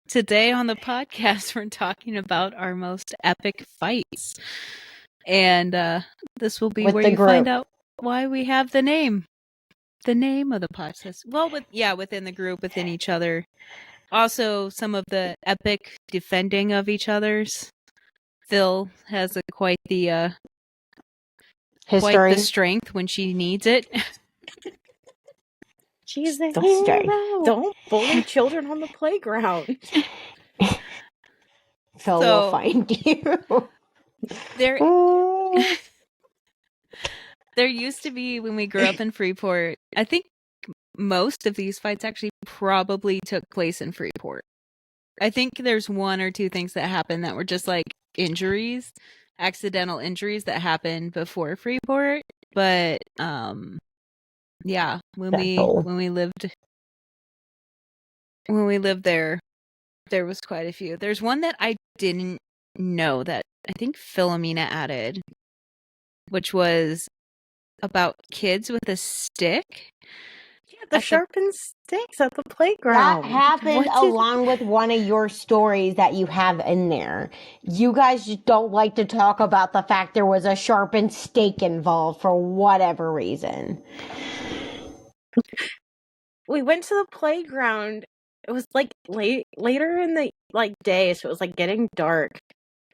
Today on the podcast, we're talking about our most epic fights. And this will be With where the you find group. out why we have the name. The name of the podcast. Well, within the group, within each other. Also, some of the epic defending of each other's. Phil has quite the History. strength when she needs it. She's a Don't stay. hero. Don't bully children on the playground. Phil So- will find you. There, Ooh. there used to be, when we grew up in Freeport, I think most of these fights actually probably took place in Freeport. I think there's one or two things that happened that were just like injuries, accidental injuries that happened before Freeport. But yeah, when That's old. we lived there was quite a few. There's one that I didn't know that I think Philomena added, which was about kids with a stick. Yeah, the sharpened sticks at the playground. That happened What did- along with one of your stories that you have in there. You guys just don't like to talk about the fact there was a sharpened stake involved for whatever reason. We went to the playground. It was like later in the day, so it was like getting dark.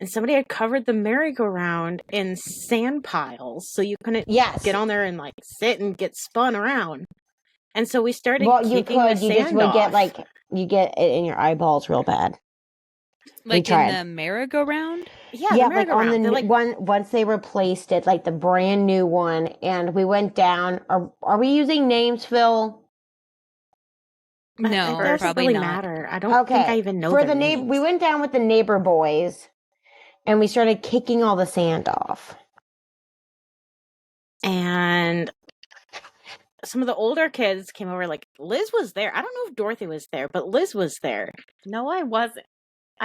And somebody had covered the merry-go-round in sand piles, so you couldn't Yes. get on there and like sit and get spun around. And so we started Well, you kicking could. the You sand just would get off. you get it in your eyeballs real bad. Like tried. in the merry-go-round? Yeah, Yeah, the like on the merry-go-round. They're like, one once they replaced it, like the brand new one, and we went down. Are we using names, Phil? No, it doesn't probably really not. matter. I don't think I even know For their the neighbor, names. we went down with the neighbor boys, and we started kicking all the sand off. And some of the older kids came over. Like Liz was there. I don't know if Dorothy was there, but Liz was there. No, I wasn't.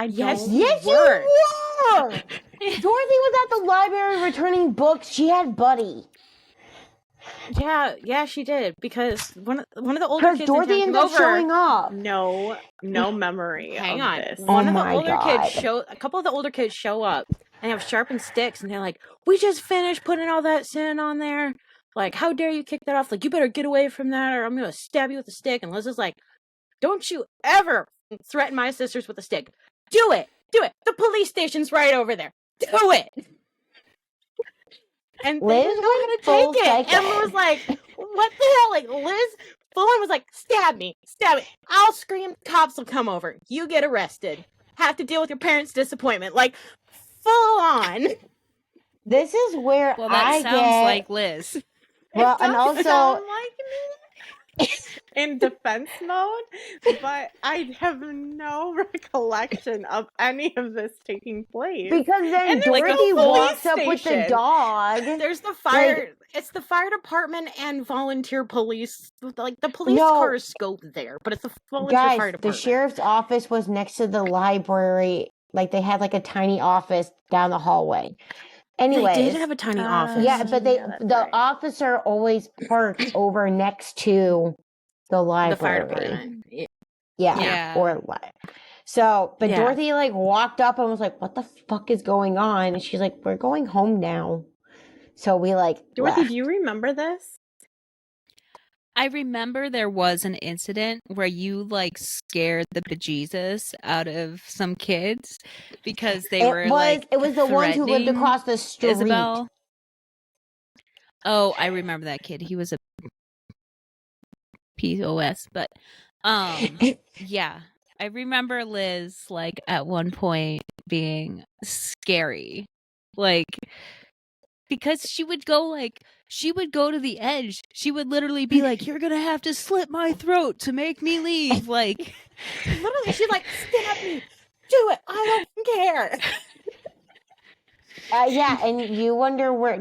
Yes, don't. Yes, were. you were. Dorothy was at the library returning books. She had Buddy. Yeah, she did because one of the older Because kids Dorothy in ended town up came over. showing up. No memory Hang of on. this. One of the my older God. kids a couple of the older kids show up and have sharpened sticks, and they're like, "We just finished putting all that sand on there. Like, how dare you kick that off? Like, you better get away from that, or I'm gonna stab you with a stick." And Liz is like, "Don't you ever threaten my sisters with a stick. Do it. The police station's right over there. Do it." And they Liz didn't know how to went full take it. psycho. And was like, "What the hell?" Like, Liz full on was like, stab me. I'll scream, cops will come over. You get arrested. Have to deal with your parents' disappointment. Like, full on. This is where Well, that I sounds get like Liz. well, It and does also sound like me in defense mode, but I have no recollection of any of this taking place. because then And there's like a Dorothy full walks up with the station. dog. There's the fire. It's the fire department and volunteer police. Like, the police No. car is scoped there, but it's the volunteer Guys, fire the department. sheriff's office was next to the library. Like they had like a tiny office down the hallway. Anyways, They did have a tiny office. yeah, but Yeah, that's the right. officer always parked over next to the library. The fire department. Yeah. Yeah. So, but Yeah. Dorothy like walked up and was like, "What the fuck is going on?" And she's like, "We're going home now." So we like Dorothy, left. do you remember this? I remember there was an incident where you like scared the bejesus out of some kids because they were like it was the ones who lived threatening across the street. Isabel. Oh, I remember that kid. He was a POS, but yeah. I remember Liz like at one point being scary. Like because she would go to the edge. She would literally be like, "You're going to have to slit my throat to make me leave." Like Literally, she's like, "Stab me. Do it. I don't care." Yeah, and you wonder where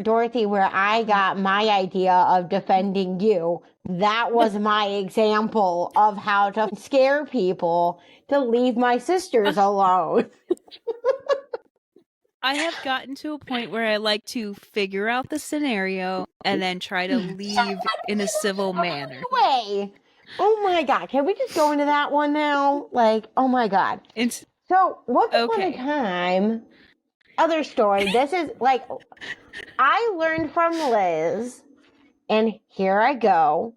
I got my idea of defending you. That was my example of how to scare people to leave my sisters alone. I have gotten to a point where I like to figure out the scenario and then try to leave in a civil manner. Way. Oh my god, can we just go into that one now? Like, oh my god. It's So, once upon okay. a time, other story. This is like, I learned from Liz, and here I go.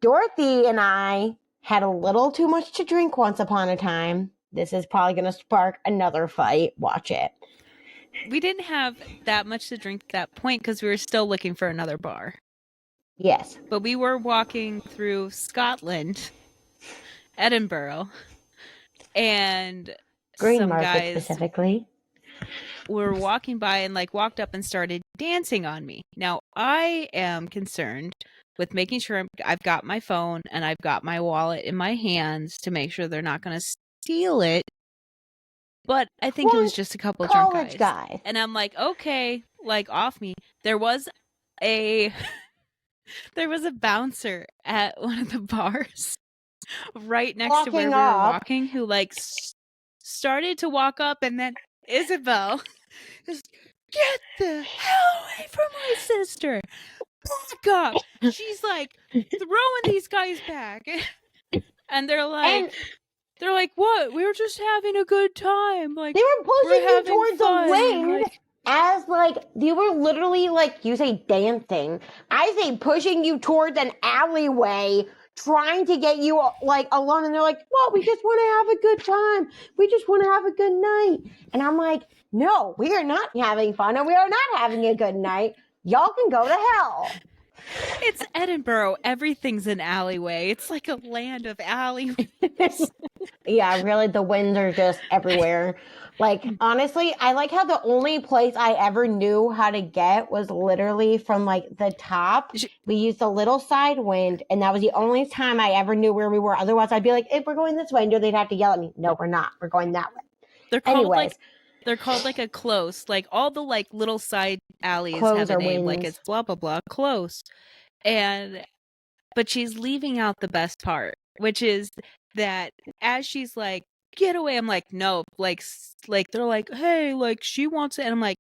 Dorothy and I had a little too much to drink once upon a time. This is probably going to spark another fight. Watch it. We didn't have that much to drink at that point because we were still looking for another bar. Yes. But we were walking through Scotland, Edinburgh, and Green some Market guys specifically. were walking by and like walked up and started dancing on me. Now I am concerned with making sure I've got my phone and I've got my wallet in my hands to make sure they're not going to steal it. But I think it was just a couple drunk College guys. guy. And I'm like, okay, like off me. There was a bouncer at one of the bars right next to where we were walking who like started to walk up, and then Isabel just, get the hell away from my sister. Back up. She's like throwing these guys back. And they're like, what? We were just having a good time. Like, they were pushing you towards fun. the wind. Like, as like you were literally like, you say dancing, I say pushing you towards an alleyway, trying to get you like alone, and they're like, well, we just want to have a good time, we just want to have a good night. And I'm like, no, we are not having fun, and we are not having a good night. Y'all can go to hell. It's Edinburgh. Everything's an alleyway. It's like a land of alleyways. Yeah, really, the winds are just everywhere. Like, honestly, I like how the only place I ever knew how to get was literally from, like, the top. We used a little side wind, and that was the only time I ever knew where we were. Otherwise, I'd be like, if we're going this way, and they'd have to yell at me. No, we're not. We're going that way. They're called like a close. Like, all the, like, little side alleys Close have a or name. Like, wings. it's blah, blah, blah, close. But she's leaving out the best part, which is that as she's like, get away, I'm like, no, like they're like, hey, like she wants it, and I'm like,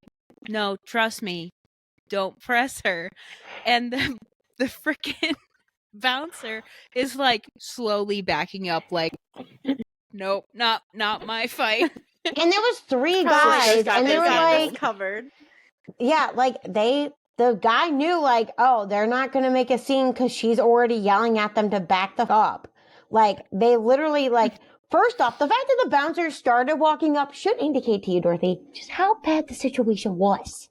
no, trust me, don't press her. And the freaking bouncer is like slowly backing up, like, nope, not my fight. And there was 3 guys, and they were like, covered. yeah, like the guy knew, like, oh, they're not going to make a scene because she's already yelling at them to back the up. Like, they literally, like, first off, the fact that the bouncer started walking up should indicate to you, Dorothy, just how bad the situation was.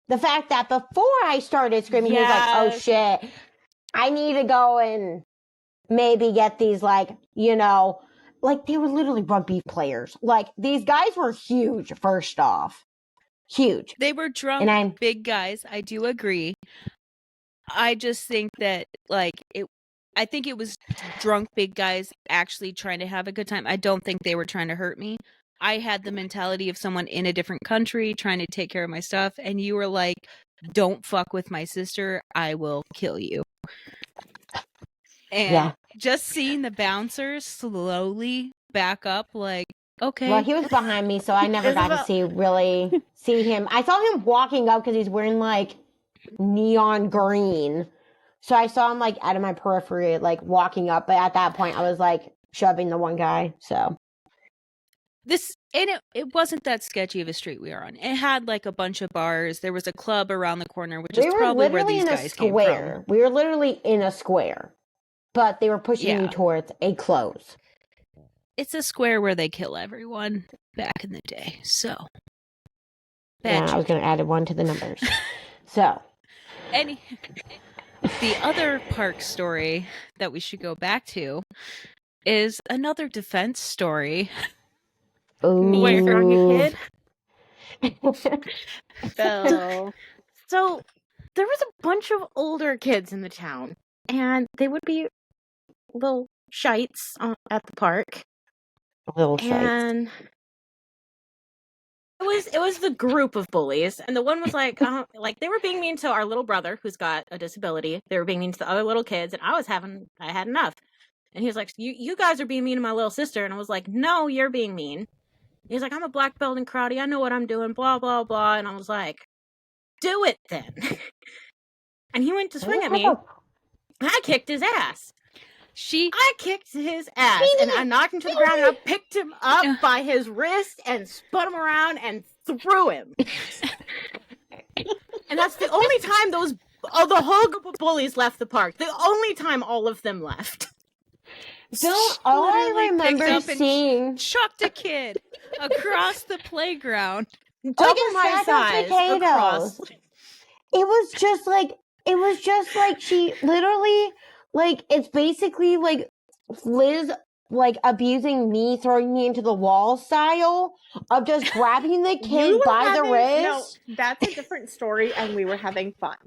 The fact that before I started screaming, he was like, oh, shit, I need to go and maybe get these, like, you know, like, they were literally rugby players. Like, these guys were huge, first off. Huge. They were drunk, big guys. I do agree. I just think that, like, I think it was drunk big guys actually trying to have a good time. I don't think they were trying to hurt me. I had the mentality of someone in a different country trying to take care of my stuff, and you were like, don't fuck with my sister, I will kill you. And just seeing the bouncers slowly back up, like, okay. Well, he was behind me, so I never got to see him. I saw him walking up because he's wearing, like, neon green. So I saw him, like, out of my periphery, like, walking up. But at that point, I was, like, shoving the one guy, so. It wasn't that sketchy of a street we were on. It had, like, a bunch of bars. There was a club around the corner, which is probably where these guys came from. We were literally in a square. But they were pushing you towards a close. It's a square where they kill everyone back in the day, so. I was going to add 1 to the numbers. So. The other park story that we should go back to is another defense story. Ooh. Where you're a kid. So there was a bunch of older kids in the town, and they would be little shites at the park. Little shites. And it was the group of bullies, and the one was like they were being mean to our little brother who's got a disability. They were being mean to the other little kids, and I had enough. And he was like, you guys are being mean to my little sister. And I was like, no, you're being mean. He's like, I'm a black belt in karate, I know what I'm doing, blah blah blah. And I was like, do it then. And he went to swing at me. I kicked his ass. I kicked his ass and I knocked him to the ground and I picked him up by his wrist and spun him around and threw him. And that's the only time the whole group of bullies left the park. The only time all of them left. All I Literally picked remember up and seeing chucked a kid across the playground. Double a my sack of size across. potatoes. It was just like she literally, like, it's basically like Liz, like, abusing me, throwing me into the wall style of just grabbing the You kid were by the having- wrist. No, that's a different story, and we were having fun.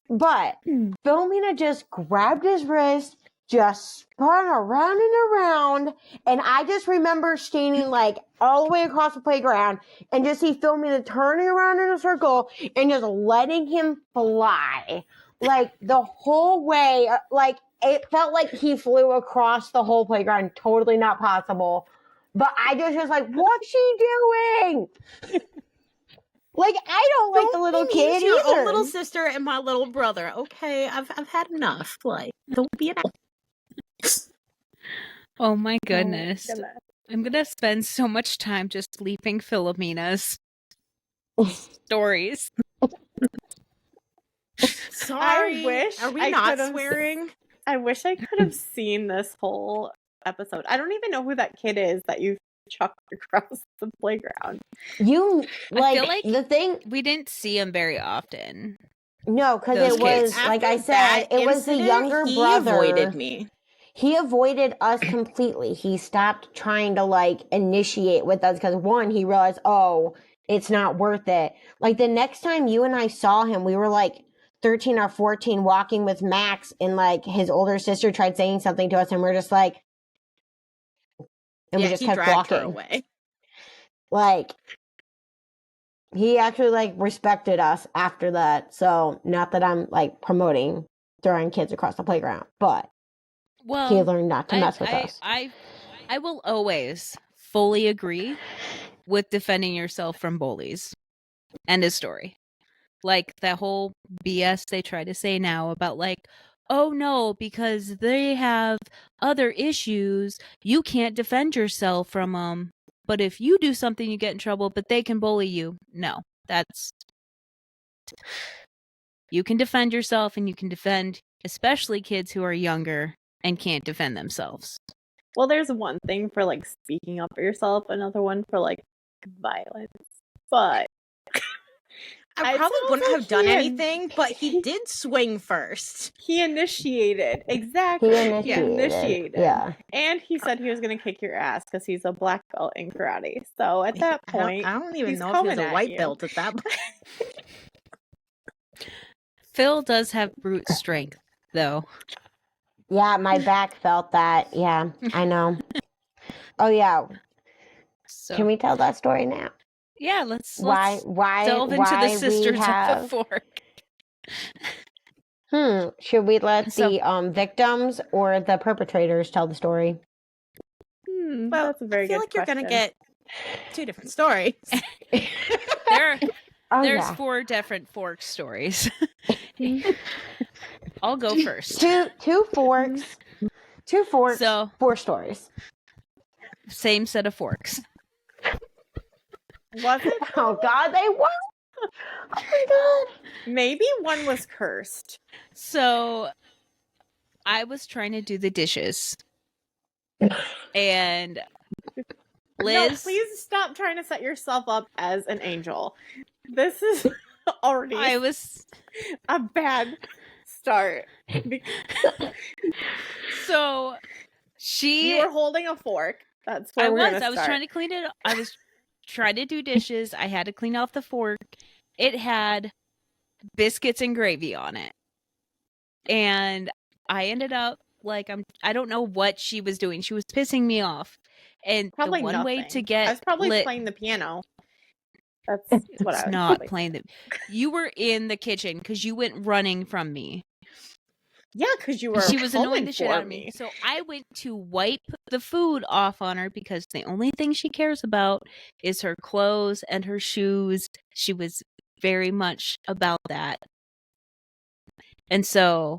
But Philomena just grabbed his wrist, just spun around and around, and I just remember standing like all the way across the playground and just see Philomena turning around in a circle and just letting him fly. Like the whole way, like it felt like he flew across the whole playground. Totally not possible. But I just was like, what's she doing? Like, I don't like the little be mean kid to your either. own little sister and my little brother. Okay, I've had enough. Like, don't be an Oh my goodness. Oh, goodness. I'm gonna spend so much time just leaping Philomena's stories. Sorry. I wish Are we I not could've- swearing? I wish I could have seen this whole episode. I don't even know who that kid is that you chucked across the playground. You I feel like like- the thing? We didn't see him very often. No, because Those it kids. was like After I said, that it was the incident, younger he brother. avoided me. He avoided us completely. He stopped trying to like initiate with us because one, he realized, oh, it's not worth it. Like the next time you and I saw him, we were like 13 or 14 walking with Max, and like his older sister tried saying something to us, and we're just like, and Yeah, we just he kept dragged her walking. away. Like he actually like respected us after that. So not that I'm like promoting throwing kids across the playground, but Well, he learned not to mess with us. I will always fully agree with defending yourself from bullies. End of story. Like that whole BS they try to say now about like, oh no, because they have other issues, you can't defend yourself from them. But if you do something, you get in trouble, but they can bully you. No, you can defend yourself, and you can defend especially kids who are younger and can't defend themselves. Well, there's one thing for like speaking up for yourself, another one for like violence. But I It probably sounds wouldn't like have done he had- anything, but he did swing first. he initiated. Exactly. He initiated. Yeah. And he said he was going to kick your ass because he's a black belt in karate. So at that point, I don't even he's know if he was coming a at white you. belt at that point. Phil does have brute strength, though. Yeah, my back felt that. Yeah, I know. Oh yeah. So Can we tell that story now? yeah, let's Why delve into why the sisters we of have the fork. should we let So- the victims or the perpetrators tell the story? Well, that's a very I feel good like you're question. gonna get two different stories. There's Yeah. 4 different fork stories. I'll go first. Two forks. Two forks, So 4 stories. same set of forks. Was it? Oh god, they won. Oh my Maybe one was cursed. So I was trying to do the dishes, and No, Liz, please stop trying to set yourself up as an angel. This is already I was a bad start. so she. You were holding a fork. That's where I we're was. gonna I was start. trying to clean it. I was trying to do dishes. I had to clean off the fork. It had biscuits and gravy on it, and I ended up like I don't know what she was doing. She was pissing me off, and Probably the one nothing. way to get I was probably lit. playing the piano. That's what It's I was not probably- playing the. You were in the kitchen because you went running from me. Yeah, because you were. She was annoying pulling the shit for out of me. So I went to wipe the food off on her because the only thing she cares about is her clothes and her shoes. She was very much about that. And so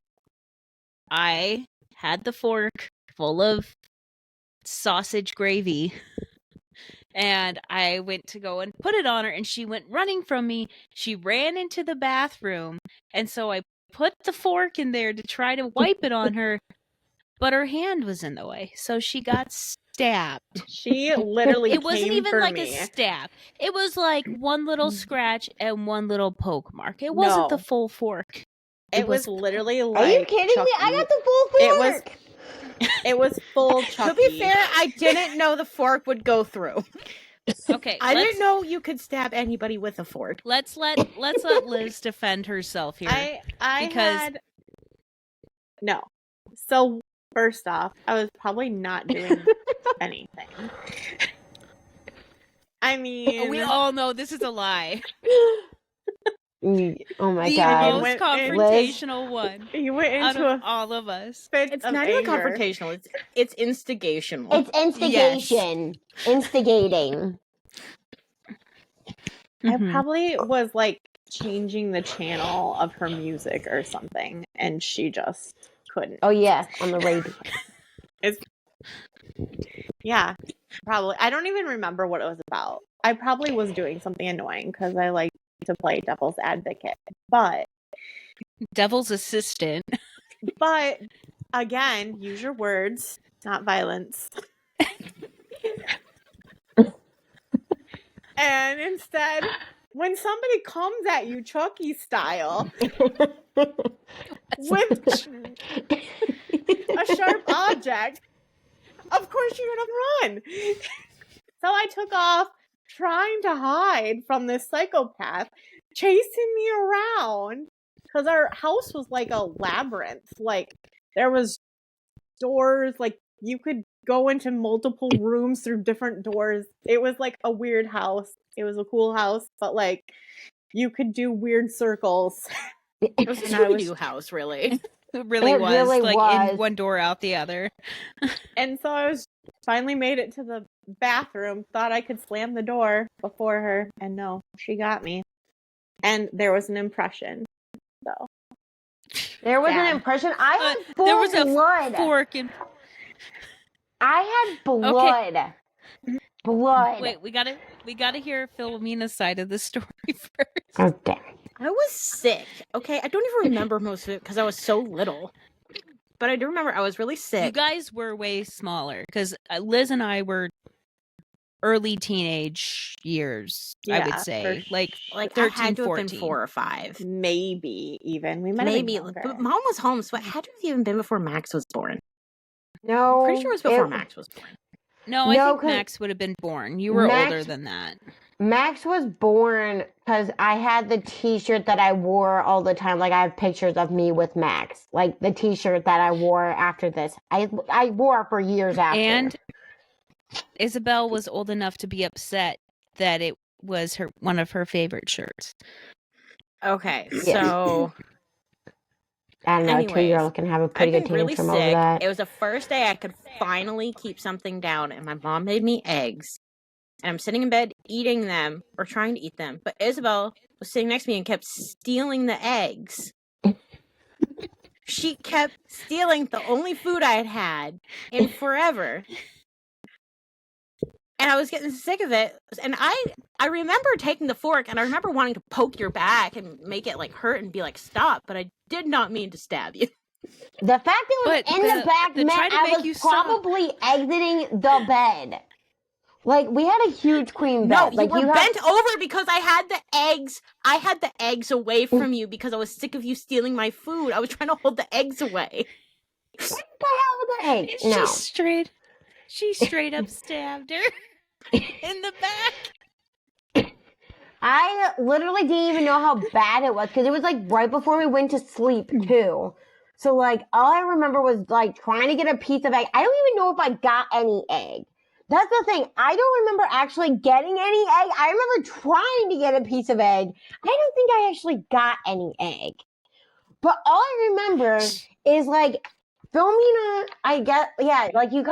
I had the fork full of sausage gravy. And I went to go and put it on her, and she went running from me. She ran into the bathroom, and so I put the fork in there to try to wipe it on her, but her hand was in the way, so she got stabbed. She literally It wasn't came even for like me. a stab. It was like one little scratch and one little poke mark. It wasn't the No. full fork. It was literally like Are you kidding me? I Chucky. got the full It was- fork. It was full Chucky. To be fair, I didn't know the fork would go through. Okay, I didn't know you could stab anybody with a fork. Let's let Liz defend herself here. I because- had no. So first off, I was probably not doing anything. I mean, we all know this is a lie. Oh my The god. most went- confrontational one he went out into of a all of us. fit It's of not even anger. confrontational. It's instigational. It's instigation. Instigating. I Mhm. probably was like changing the channel of her music or something, and she just couldn't. Oh yeah, on the radio. Yeah, probably. I don't even remember what it was about. I probably was doing something annoying because I like to play devil's advocate. But Devil's assistant. again, use your words, not violence. And instead, when somebody comes at you Chucky style with a sharp object, of course you're gonna run. So I took off trying to hide from this psychopath chasing me around because our house was like a labyrinth. Like there was doors, like you could go into multiple rooms through different doors. It was like a weird house. It was a cool house, but like you could do weird circles. It was a And I was- Scooby-Doo house, really. It really It was. really like was. in one door out the other. And so I was finally made it to the bathroom, thought I could slam the door before her, and no, she got me. And there was an impression. So There was Yeah. an impression. I had full there was a blood. Fork and I had blood. Blood. wait, we gotta hear Philomena's side of the story first. Okay. I was sick. Okay, I don't even remember most of it because I was so little. But I do remember I was really You sick. guys were way smaller because Liz and I were early teenage years. I Yeah, would say, for like Like 13, I had to have 14. been 4 or 5. maybe even we might Maybe, have been but younger. Mom was home, so it had to have even been before Max was born. No. I'm pretty sure it was before it- Max was born. No, I No, think 'cause Max would have been born. You were Max- older than that. Max was born because I had the T-shirt that I wore all the time. Like I have pictures of me with Max, like the T-shirt that I wore after this. I wore for years after. And Isabel was old enough to be upset that it was one of her favorite shirts. Okay, Yes. so I don't know, a anyways, 2-year-old can have a pretty I've good been really tantrum over sick. that. It was the first day I could finally keep something down, and my mom made me eggs. And I'm sitting in bed eating them, or trying to eat them. But Isabel was sitting next to me and kept stealing the eggs. She kept stealing the only food I had had in forever. And I was getting sick of it. And I remember taking the fork, and I remember wanting to poke your back and make it like hurt and be like, stop. But I did not mean to stab you. The fact it was But in the back they meant tried to I make was you stop. probably exiting the bed. Like we had a huge queen No, bed. Like you were had- bent over because I had the eggs. I had the eggs away from you because I was sick of you stealing my food. I was trying to hold the eggs away. What the hell with the egg? No. She straight up stabbed her in the back. I literally didn't even know how bad it was because it was like right before we went to sleep too. So like all I remember was like trying to get a piece of egg. I don't even know if I got any egg. That's the thing. I don't remember actually getting any egg. I remember trying to get a piece of egg. I don't think I actually got any egg. But all I remember is like Philomena, I get, yeah, like you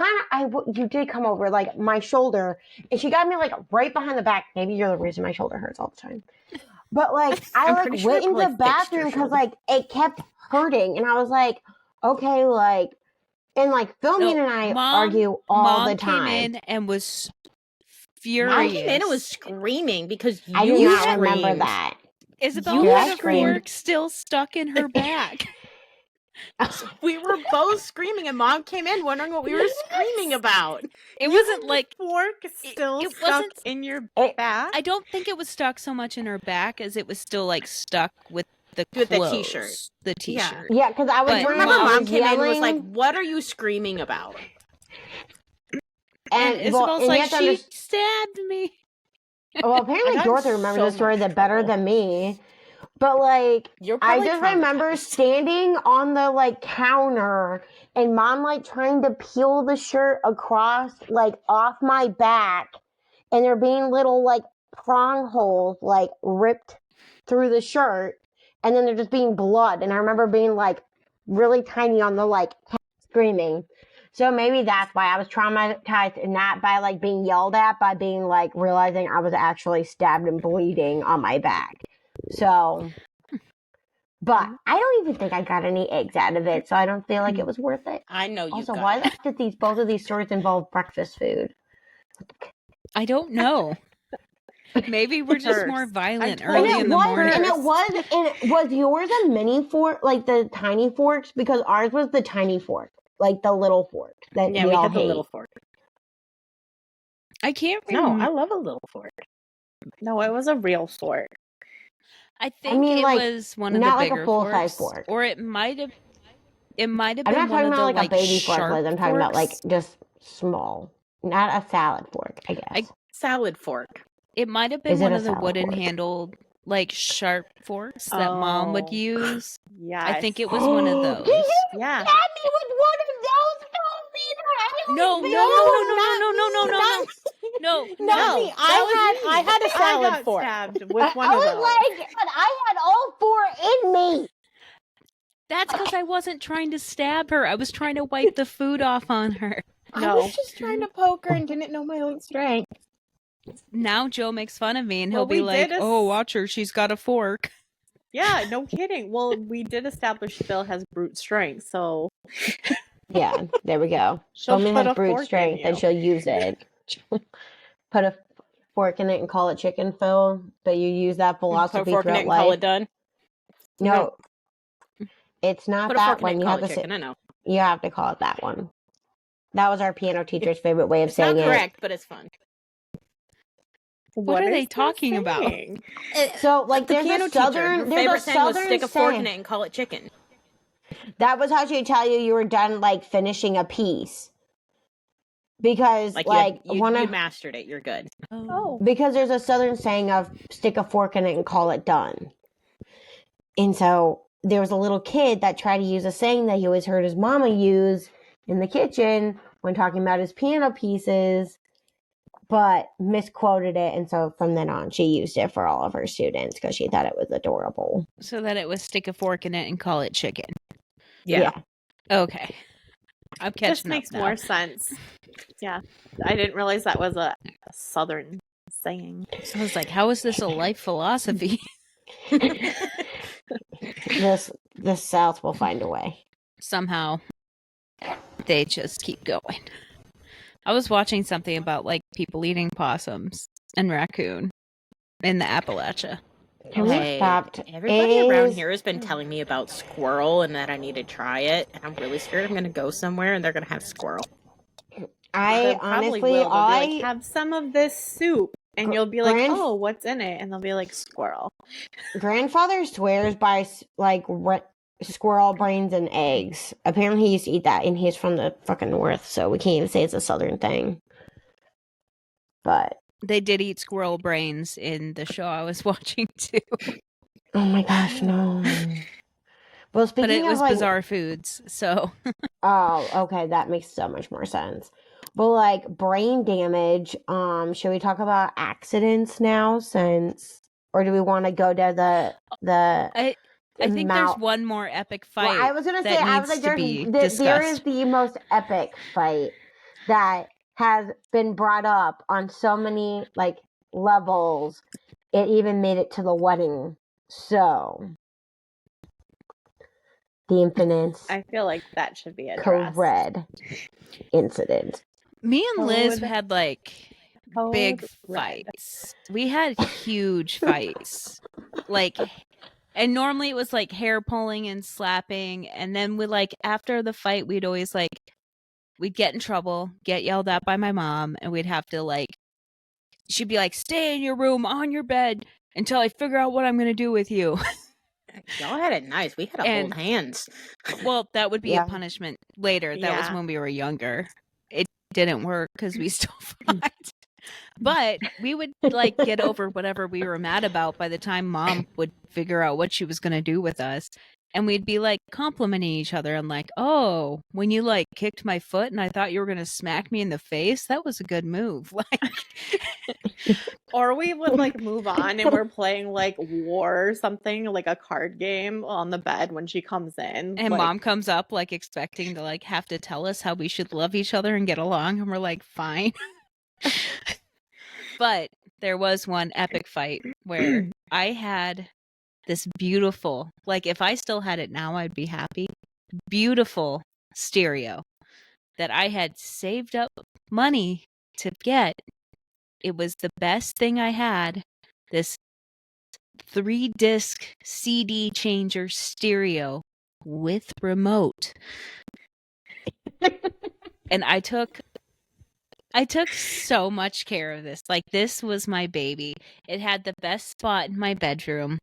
you did come over like my shoulder and she got me like right behind the back. Maybe you're the reason my shoulder hurts all the time. But like I I'm like pretty sure went it into the probably fixed your bathroom because shoulder. like it kept hurting and I was like, okay, like And like Philomene No, and I Mom- argue all Mom the time. came in and was furious. Mom came in and was screaming because I you do not screamed. remember that. Isabel You had a screamed. fork still stuck in her back. We were both screaming, and Mom came in wondering what we were screaming about. It You wasn't had like the fork still it stuck wasn't- in your It- back. I don't think it was stuck so much in her back as it was still like stuck with the With the clothes, t-shirt. The Yeah. t-shirt. Yeah, because I was But Remember, I Mom was came in and was yelling, like, "What are you screaming about?" And Isabel's and you like, have to she understand. stabbed me. Well, apparently I got in Dorothy remembers so the story much that better trouble. than me. But like, You're I probably just remember traumatized. standing on the like counter and Mom like trying to peel the shirt across like off my back, and there being little like prong holes like ripped through the shirt, and then there just being blood. And I remember being like really tiny on the like screaming. So maybe that's why I was traumatized, and not by like being yelled at, by being like realizing I was actually stabbed and bleeding on my back. So, but I don't even think I got any eggs out of it, so I don't feel like it was worth it. I know you Also, got why it. did both of these stories involve breakfast food? I don't know. Maybe we're just more First. violent I early told in you the was, morning. and was yours a mini fork, like the tiny forks? Because ours was the tiny fork, like the little fork that Yeah, we we all had the hate. little fork. I can't No, remember. I love a little fork. No, it was a real fork. I think mean, it like, was one of not the like a bigger full-size forks, fork. or it might have. It might have I'm been not one talking of about the like a baby fork, sharp Liz. I'm talking about like forks. just small, not a salad fork, I guess. Salad fork. It might have been Is it one a of the salad wooden fork? handled, like sharp forks that Mom would Oh. use. Yes. I think it was one of those. Did you Yeah. stab me with one of those, Philomena? No, no, no. Not me. I had a salad I got fork. stabbed with one I of was those. like, but I had all four in me. That's because I wasn't trying to stab her. I was trying to wipe the food off on her. I No. was just trying to poke her and didn't know my own strength. Now Joe makes fun of me and Well, he'll be we like, did a "Oh, s- watch her. She's got a fork." Yeah, no kidding. Well, we did establish Phil has brute strength, so Yeah, there we go. she'll Philomena put has a brute fork strength, in and you. she'll use it. Put a fork in it and call it chicken, Phil. But you use that Put a philosophy fork in it throughout and call life. it done. No, it's not Put a fork that in it one. and You call have it to chicken. I know. you have to call it that one. That was our piano teacher's favorite way of It's not saying correct, but it's fun. What are is they that talking about? saying? it. So, like, The there's piano a teacher, her southern, there's favorite a saying was southern stick a fork in saying. it and call it chicken. That was how she'd tell you were done, like, finishing a piece. Because, Like, you you mastered it. You're good. Oh. because there's a southern saying of stick a fork in it and call it done. And so there was a little kid that tried to use a saying that he always heard his mama use in the kitchen when talking about his piano pieces, but misquoted it. And so from then on, she used it for all of her students because she thought it was adorable. So that it was stick a fork in it and call it chicken. Yeah. Okay. I'm catching Just makes up now. more sense. Yeah. I didn't realize that was a southern saying. So I was like, how is this a life philosophy? The South will find a way. Somehow they just keep going. I was watching something about like people eating possums and raccoon in the Appalachia. Can we Hey, stop? everybody around here has been telling me about squirrel and that I need to try it. And I'm really scared I'm going to go somewhere and they're going to have squirrel. I They probably honestly, will. They'll be I like, have some of this soup. And you'll be like, Grand- oh, what's in it? And they'll be like, squirrel. grandfather swears by like squirrel brains and eggs. Apparently, he used to eat that, and he's from the fucking north, so we can't even say it's a southern thing. But They did eat squirrel brains in the show I was watching too. oh my gosh, no. Well, speaking But it of was like, bizarre foods, so oh, okay, that makes so much more sense. But like brain damage, should we talk about accidents now? Or do we want to go to the? I think there's one more epic fight. Well, I was gonna say, that I was needs like, to be there is discussed. the most epic fight that has been brought up on so many like levels. It even made it to the wedding. So The infamous I feel like that should be addressed. Code Red incident. Me and Liz Code- had like Code big Red. fights. We had huge fights. Like, and normally it was like hair pulling and slapping. And then we like, after the fight, we'd always like, we'd get in trouble, get yelled at by my mom, and we'd have to like, she'd be like, stay in your room on your bed until I figure out what I'm going to do with you. Y'all had it nice. We had to And- hold hands. Well, that would be Yeah. a punishment later. That was Yeah. when we were younger. It didn't work because we still fought. But we would like get over whatever we were mad about by the time mom would figure out what she was going to do with us. And we'd be like complimenting each other and like, oh, when you like kicked my foot and I thought you were going to smack me in the face, that was a good move. Like, Or we would like move on and we're playing like war or something, like a card game on the bed when she comes in. and like, mom comes up like expecting to like have to tell us how we should love each other and get along. And we're like, fine. But there was one epic fight where I had this beautiful, like if I still had it now, I'd be happy. Beautiful stereo that I had saved up money to get. It was the best thing I had. This 3-disc CD changer stereo with remote. And I took so much care of this. Like, this was my baby. It had the best spot in my bedroom.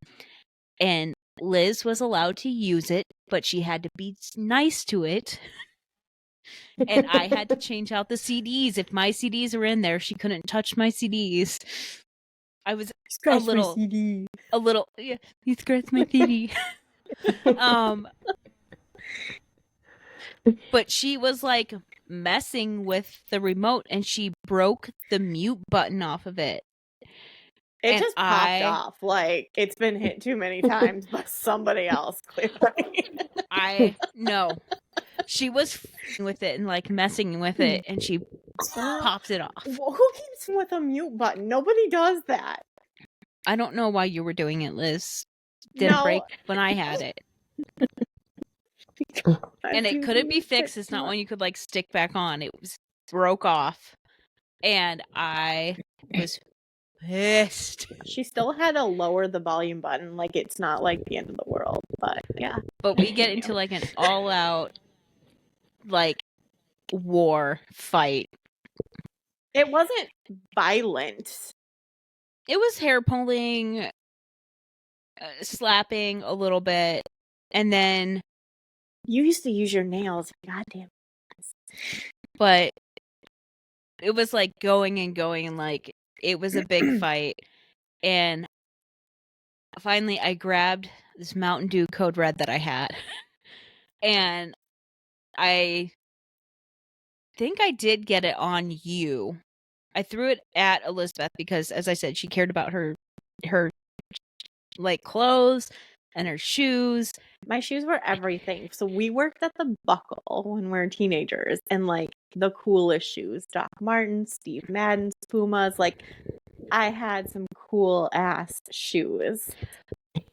And Liz was allowed to use it, but she had to be nice to it. And I had to change out the CDs. If my CDs were in there, she couldn't touch my CDs. I was a little, yeah, you scratched my CD. But she was like messing with the remote and she broke the mute button off of it. It and just popped I- off. Like it's been hit too many times by somebody else, clearly. I know. She was f***ing with it and like messing with it and she popped it off. Well, who keeps with a mute button? Nobody does that. I don't know why you were doing it, Liz. Didn't No. break when I had it. And it couldn't be fixed. It's not one you could like stick back on. It was broke off. And I was pissed. She still had to lower the volume button. Like it's not like the end of the world, but yeah. But we get into like an all out like war fight. It wasn't violent. It was hair pulling, slapping a little bit, and then You used to use your nails. Goddamn. but it was like going and going and like it was a big fight. And finally I grabbed this Mountain Dew Code Red that I had. And I think I did get it on you. I threw it at Elizabeth because, as I said, she cared about her like clothes and her shoes. My shoes were everything. So we worked at the Buckle when we were teenagers and like the coolest shoes. Doc Martens, Steve Madden's, Pumas. Like I had some cool ass shoes.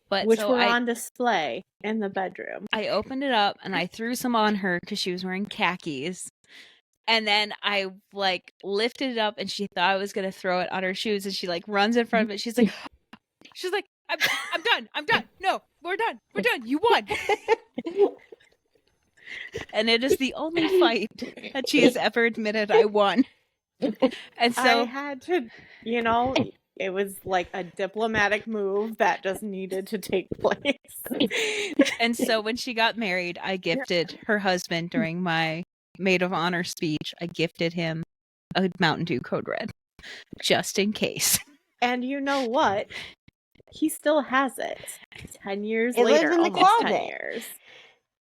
But Which so were on display in the bedroom. I opened it up and I threw some on her because she was wearing khakis. And then I like lifted it up and she thought I was gonna throw it on her shoes and she like runs in front of it. She's like, I'm done. No, we're done. You won. And it is the only fight that she has ever admitted I won. And I so had to, it was like a diplomatic move that just needed to take place. when she got married, I gifted her husband during my maid of honor speech. I gifted him a Mountain Dew Code Red, just in case. And you know what? He still has it. 10 years It lives later, in the almost 10 closet. years.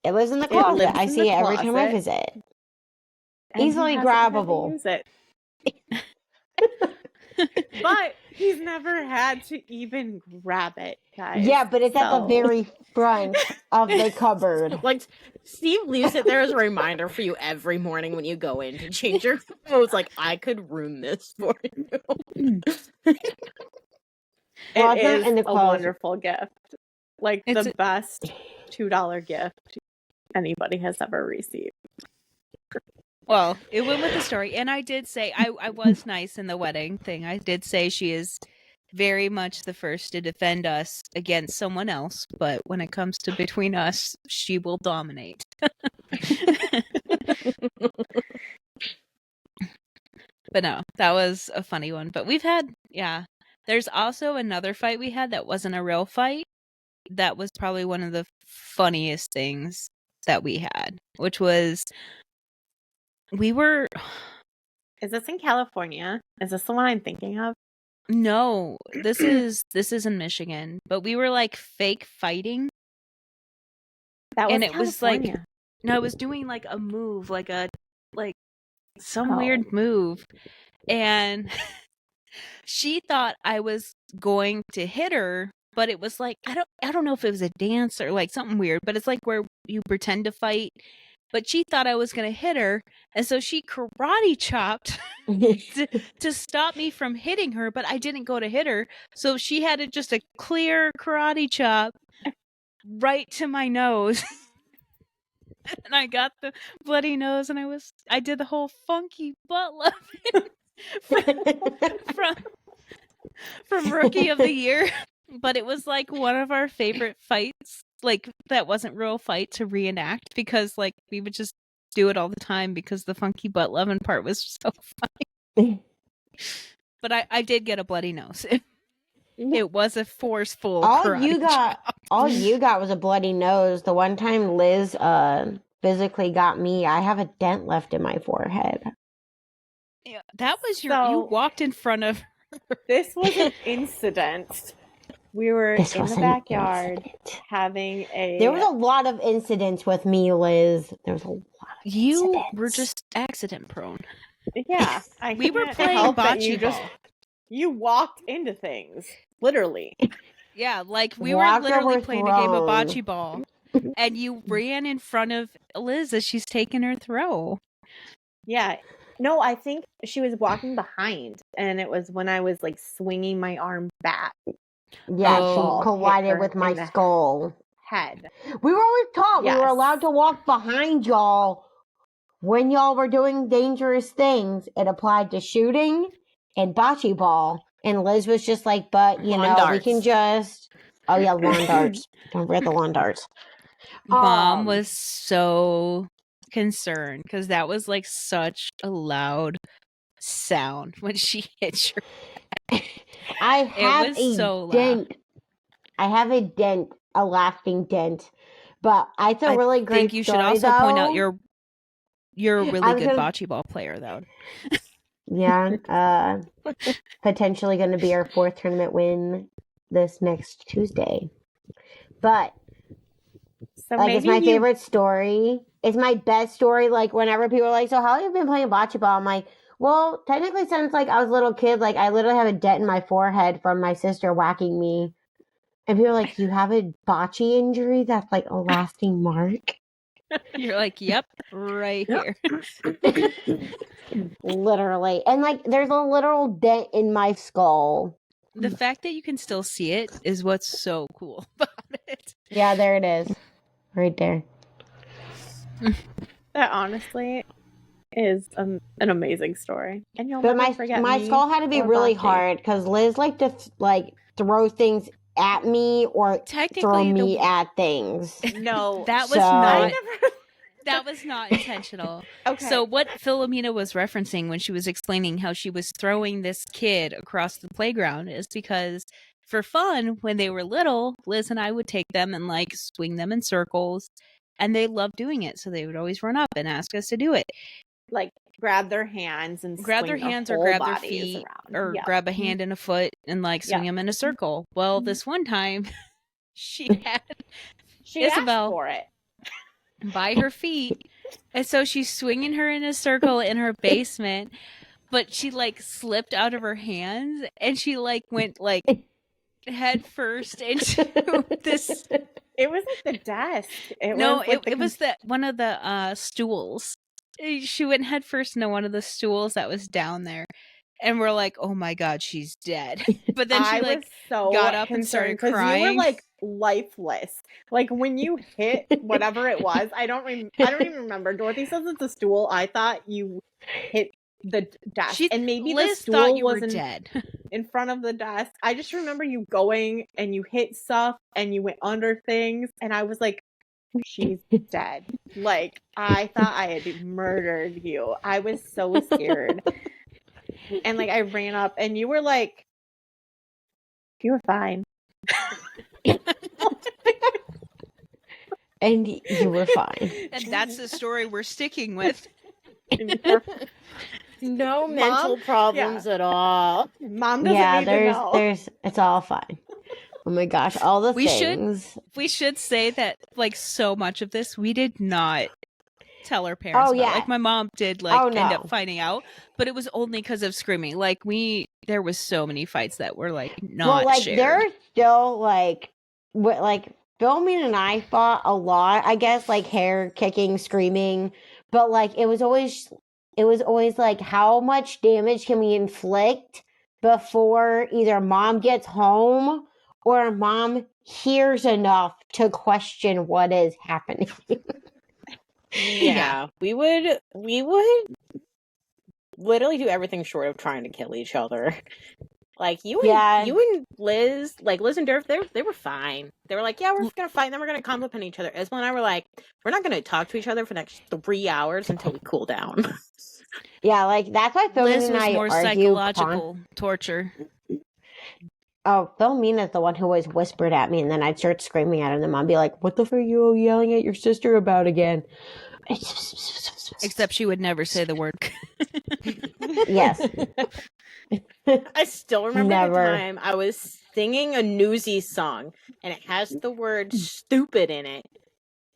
It lives in the It closet. lives I in see the it every time I closet. visit. And he Easily hasn't had to grabbable. use it. But he's never had to even grab it, guys. Yeah, but it's at the So- very front of the cupboard. Like, Steve leaves it there as a reminder for you every morning when you go in to change your clothes. Like, I could ruin this for you. Well, It it's not is in the a closet. wonderful gift. Like It's the best $2 gift anybody has ever received. Well, it went with the story. And I did say, I was nice in the wedding thing. I did say she is very much the first to defend us against someone else. But when it comes to between us, she will dominate. But no, that was a funny one. But we've had, yeah. There's also another fight we had that wasn't a real fight. That was probably one of the funniest things that we had, which was we were Is this in California? Is this the one I'm thinking of? no, this is in Michigan, but we were like fake fighting. That was And it was like California. no, I was doing like a move, like some Oh. weird move, and she thought I was going to hit her, but it was like I don't know if it was a dance or like something weird, but it's like where you pretend to fight. But she thought I was going to hit her, and so she karate chopped to stop me from hitting her, but I didn't go to hit her, so she had just a clear karate chop right to my nose. And I got the bloody nose, and I did the whole funky butt loving from Rookie of the Year. But it was like one of our favorite fights, like that wasn't real fight to reenact, because like we would just do it all the time because the funky butt loving part was so funny. But I did get a bloody nose. It was a forceful all you karate got chop. all you got was a bloody nose. The one time Liz physically got me, I have a dent left in my forehead. Yeah, that was you So- walked in front of This was an incident. We were This in was the an backyard incident. having a. There was a lot of incidents with me, Liz. There was a lot of you incidents. were just accident prone. Yeah, We were can't playing help that bocce you ball. You walked into things, literally. Yeah, like we were Walker literally were playing a game of thrown. bocce ball, and you ran in front of Liz as she's taking her throw. Yeah. No, I think she was walking behind, and it was when I was like swinging my arm back. Yeah, Oh. she collided Hit her with my in the skull. Head. We were always taught we were Yes. allowed to walk behind y'all when y'all were doing dangerous things. It applied to shooting and bocce ball. And Liz was just like, but, you Lawn know, we darts. can just... Oh, yeah, lawn darts. Don't forget the lawn darts. Mom was so concerned because that was like such a loud sound when she hit your. I have was a so loud. dent. I have a dent, a lasting dent. But it's a really I great think you should story, also point out though. you're a I really was good gonna- bocce ball player, though. Yeah, potentially going to be our 4th tournament win this next Tuesday. But So like, maybe it's my you- favorite story. It's my best story. Like, whenever people are like, "So how long have you been playing bocce ball?" I'm like, well, technically, since like I was a little kid, like I literally have a dent in my forehead from my sister whacking me. And people are like, "You have a bocce injury that's like a lasting mark." You're like, yep, right here. Literally, and like, there's a literal dent in my skull. The fact that you can still see it is what's so cool about it. Yeah, there it is, right there. That honestly is an amazing story. And you'll But never forget my me skull had to be or really bocce. hard because Liz liked to throw things at me or throw Technically, me at things. No, that was So- I not never. that was not intentional. Okay. So what Philomena was referencing when she was explaining how she was throwing this kid across the playground is because for fun, when they were little, Liz and I would take them and like swing them in circles, and they loved doing it. So they would always run up and ask us to do it. like grab their hands and Grab swing their hands or whole grab their bodies feet around. or Yeah. grab a hand and a foot and like swing Yeah. them in a circle. Well, this one time she had She Isabel. asked for it. by her feet, and so she's swinging her in a circle in her basement, but she like slipped out of her hands and she like went like head first into this. It was at the desk. It No, was like it was one of the stools. She went head first into one of the stools that was down there, and we're like, oh my God, she's dead. But then she I like was so got up and started concerned 'cause you were crying. like lifeless. Like when you hit whatever it was, I don't even remember. Dorothy says it's a stool. I thought you hit the desk, and maybe the Liz stool thought you were was dead. in front of the desk. I just remember you going and you hit stuff and you went under things, and I was like, she's dead. Like I thought I had murdered you. I was so scared. And like I ran up and you were like, you were fine. And you were fine. And that's the story we're sticking with. No mental problems at all. Mom doesn't need to know. there's it's all fine. Oh my gosh, all the We things. We should say that like so much of this we did not tell our parents about. Yeah. Like my mom did like end no. up finding out, but it was only because of screaming. Like there was so many fights that were like not shared. There's still like Philomene and I fought a lot, I guess, like hair kicking, screaming, but like it was always like how much damage can we inflict before either mom gets home or mom hears enough to question what is happening. Yeah, we would literally do everything short of trying to kill each other. Like you and Liz, like Liz and Durf, they were fine. They were like, yeah, we're gonna fight, and then we're gonna compliment each other. Isabel and I were like, we're not gonna talk to each other for the next 3 hours until we cool down. Yeah, like that's why Philomene Liz and was I more argue psychological torture. Oh, Philomene is the one who always whispered at me, and then I'd start screaming at her, and then Mom be like, "What the fuck are you yelling at your sister about again?" Except she would never say the word. Yes. I still remember Never. the time I was singing a Newsies song, and it has the word "stupid" in it.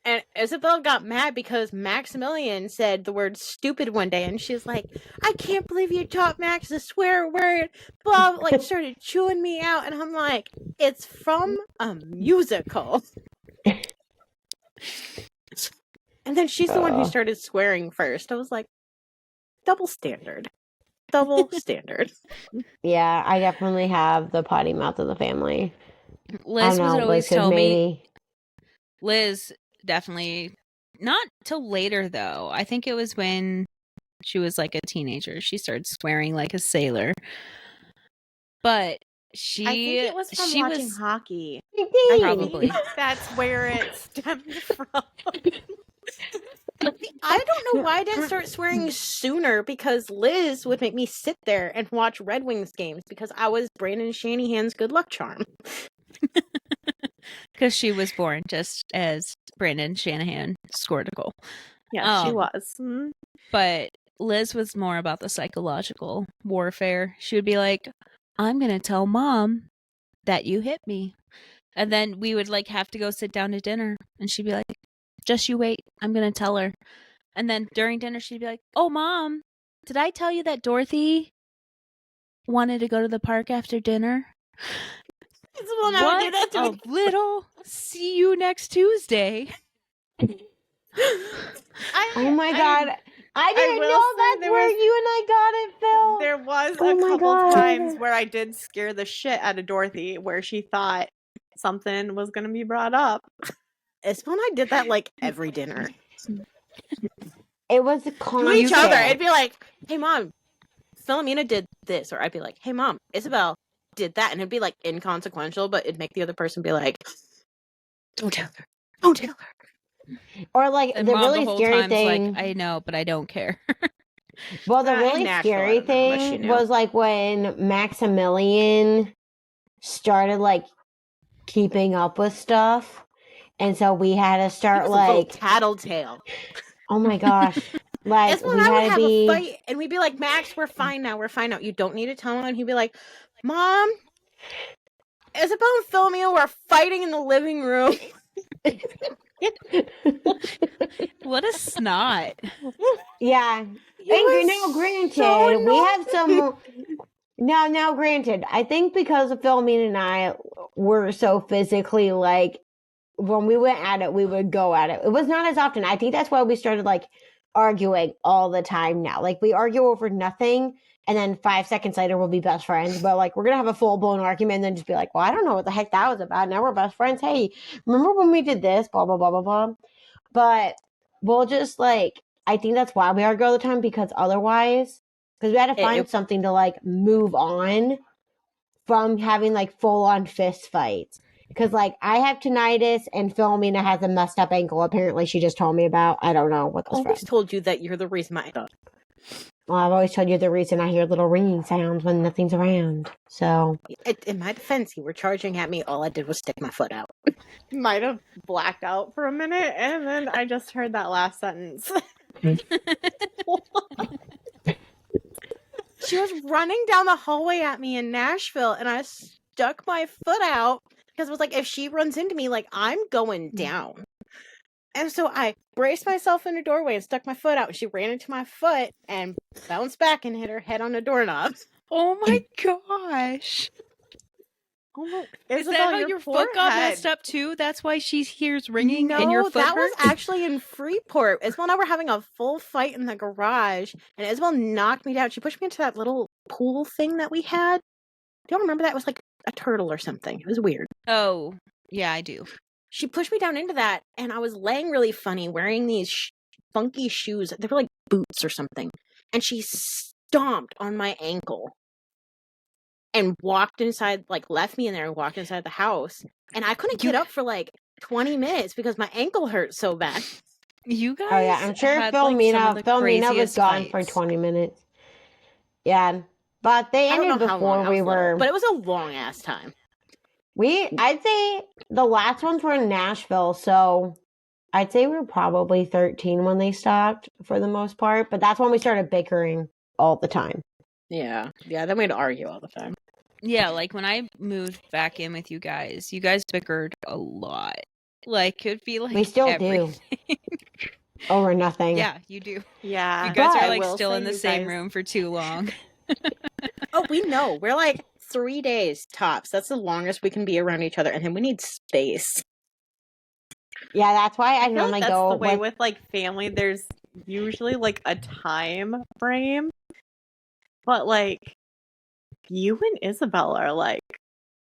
And Isabel got mad because Maximilian said the word stupid one day, and she's like, I can't believe you taught Max a swear word. Bob like started chewing me out, and I'm like, it's from a musical. And then she's the one who started swearing first. I was like, double standard. Double standard. Yeah, I definitely have the potty mouth of the family. Liz would always Liz could tell me. maybe- Liz definitely not till later though. I think it was when she was like a teenager. She started swearing like a sailor. But I think it was from watching hockey. Probably. That's where it stemmed from. I don't know why I didn't start swearing sooner, because Liz would make me sit there and watch Red Wings games because I was Brandon Shanahan's good luck charm. Because she was born just as Brandon Shanahan scored a goal. Yeah, she was. Mm-hmm. But Liz was more about the psychological warfare. She would be like, I'm going to tell Mom that you hit me. And then we would like have to go sit down to dinner. And she'd be like, just you wait. I'm going to tell her. And then during dinner, she'd be like, oh, Mom, did I tell you that Dorothy wanted to go to the park after dinner? We'll never do that to me. Little. See you next Tuesday. Oh my God. I didn't know that's where you and I got it, Phil. There was a couple times where I did scare the shit out of Dorothy, where she thought something was going to be brought up. It's when I did that like every dinner. It was a To each other. It'd be like, hey, Mom, Philomena did this. Or I'd be like, hey, Mom, Isabel did that. And it'd be like inconsequential, but it'd make the other person be like, don't tell her. Don't tell her. Or like And the Mom really the whole scary time's thing. like, I know, but I don't care. Well, the really natural, scary I don't know, unless you thing knew. was like when Maximilian started like keeping up with stuff, and so we had to He start was a little like, tattletale. oh my gosh, like That's when we I would had to have be. a fight, and we'd be like, Max, we're fine now. We're fine now. You don't need to tell him. And he'd be like, Mom, Isabel and Philomena were fighting in the living room. What a snot. Yeah, and now granted, so we have some. Now granted, I think because of Philomena and I were so physically like, when we went at it, we would go at it. It was not as often. I think that's why we started like arguing all the time now. Like we argue over nothing, and then 5 seconds later we'll be best friends. But like we're gonna have a full blown argument and then just be like, well, I don't know what the heck that was about. Now we're best friends. Hey, remember when we did this? Blah blah blah blah blah. But we'll just like I think that's why we argue all the time because otherwise, because we had to find something to like move on from having like full on fist fights. Because like I have tinnitus and Philomena has a messed up ankle. Apparently, she just told me about. I don't know what I this always from. told you that you're the reason my Well, I've always told you the reason I hear little ringing sounds when nothing's around. So In my defense, you were charging at me. All I did was stick my foot out. Might have blacked out for a minute, and then I just heard that last sentence. She was running down the hallway at me in Nashville, and I stuck my foot out because it was like, if she runs into me, like, I'm going down. And so I braced myself in the doorway and stuck my foot out, and she ran into my foot and bounced back and hit her head on the doorknob. Oh my gosh. Oh no. Is that how your foot got messed up too? That's why she hears ringing and your foot that hurts? was actually in Freeport. Isabel and I were having a full fight in the garage, and Isabel knocked me down. She pushed me into that little pool thing that we had. Do you remember that? It was like a turtle or something. It was weird. Oh, yeah, I do. She pushed me down into that, and I was laying really funny, wearing these funky shoes. They were like boots or something. And she stomped on my ankle and walked inside, like left me in there and walked inside the house. And I couldn't get up for like 20 minutes because my ankle hurt so bad. You guys oh yeah, I'm sure had, Philomena was gone fights. for 20 minutes. Yeah, but they I don't ended know how long before I we was little, were. but it was a long ass time. I'd say the last ones were in Nashville, so I'd say we were probably 13 when they stopped for the most part. But that's when we started bickering all the time. Yeah, then we'd argue all the time. Yeah, like when I moved back in with you guys bickered a lot. Like it'd be like We still everything. do. Over nothing. Yeah, you do. Yeah. You guys But are I like will still say in the you same guys- room for too long. Oh, we know. We're like 3 days tops. That's the longest we can be around each other, and then we need space. Yeah, that's why I I feel normally like that's go the way with with like family. There's usually like a time frame, but like you and Isabel are like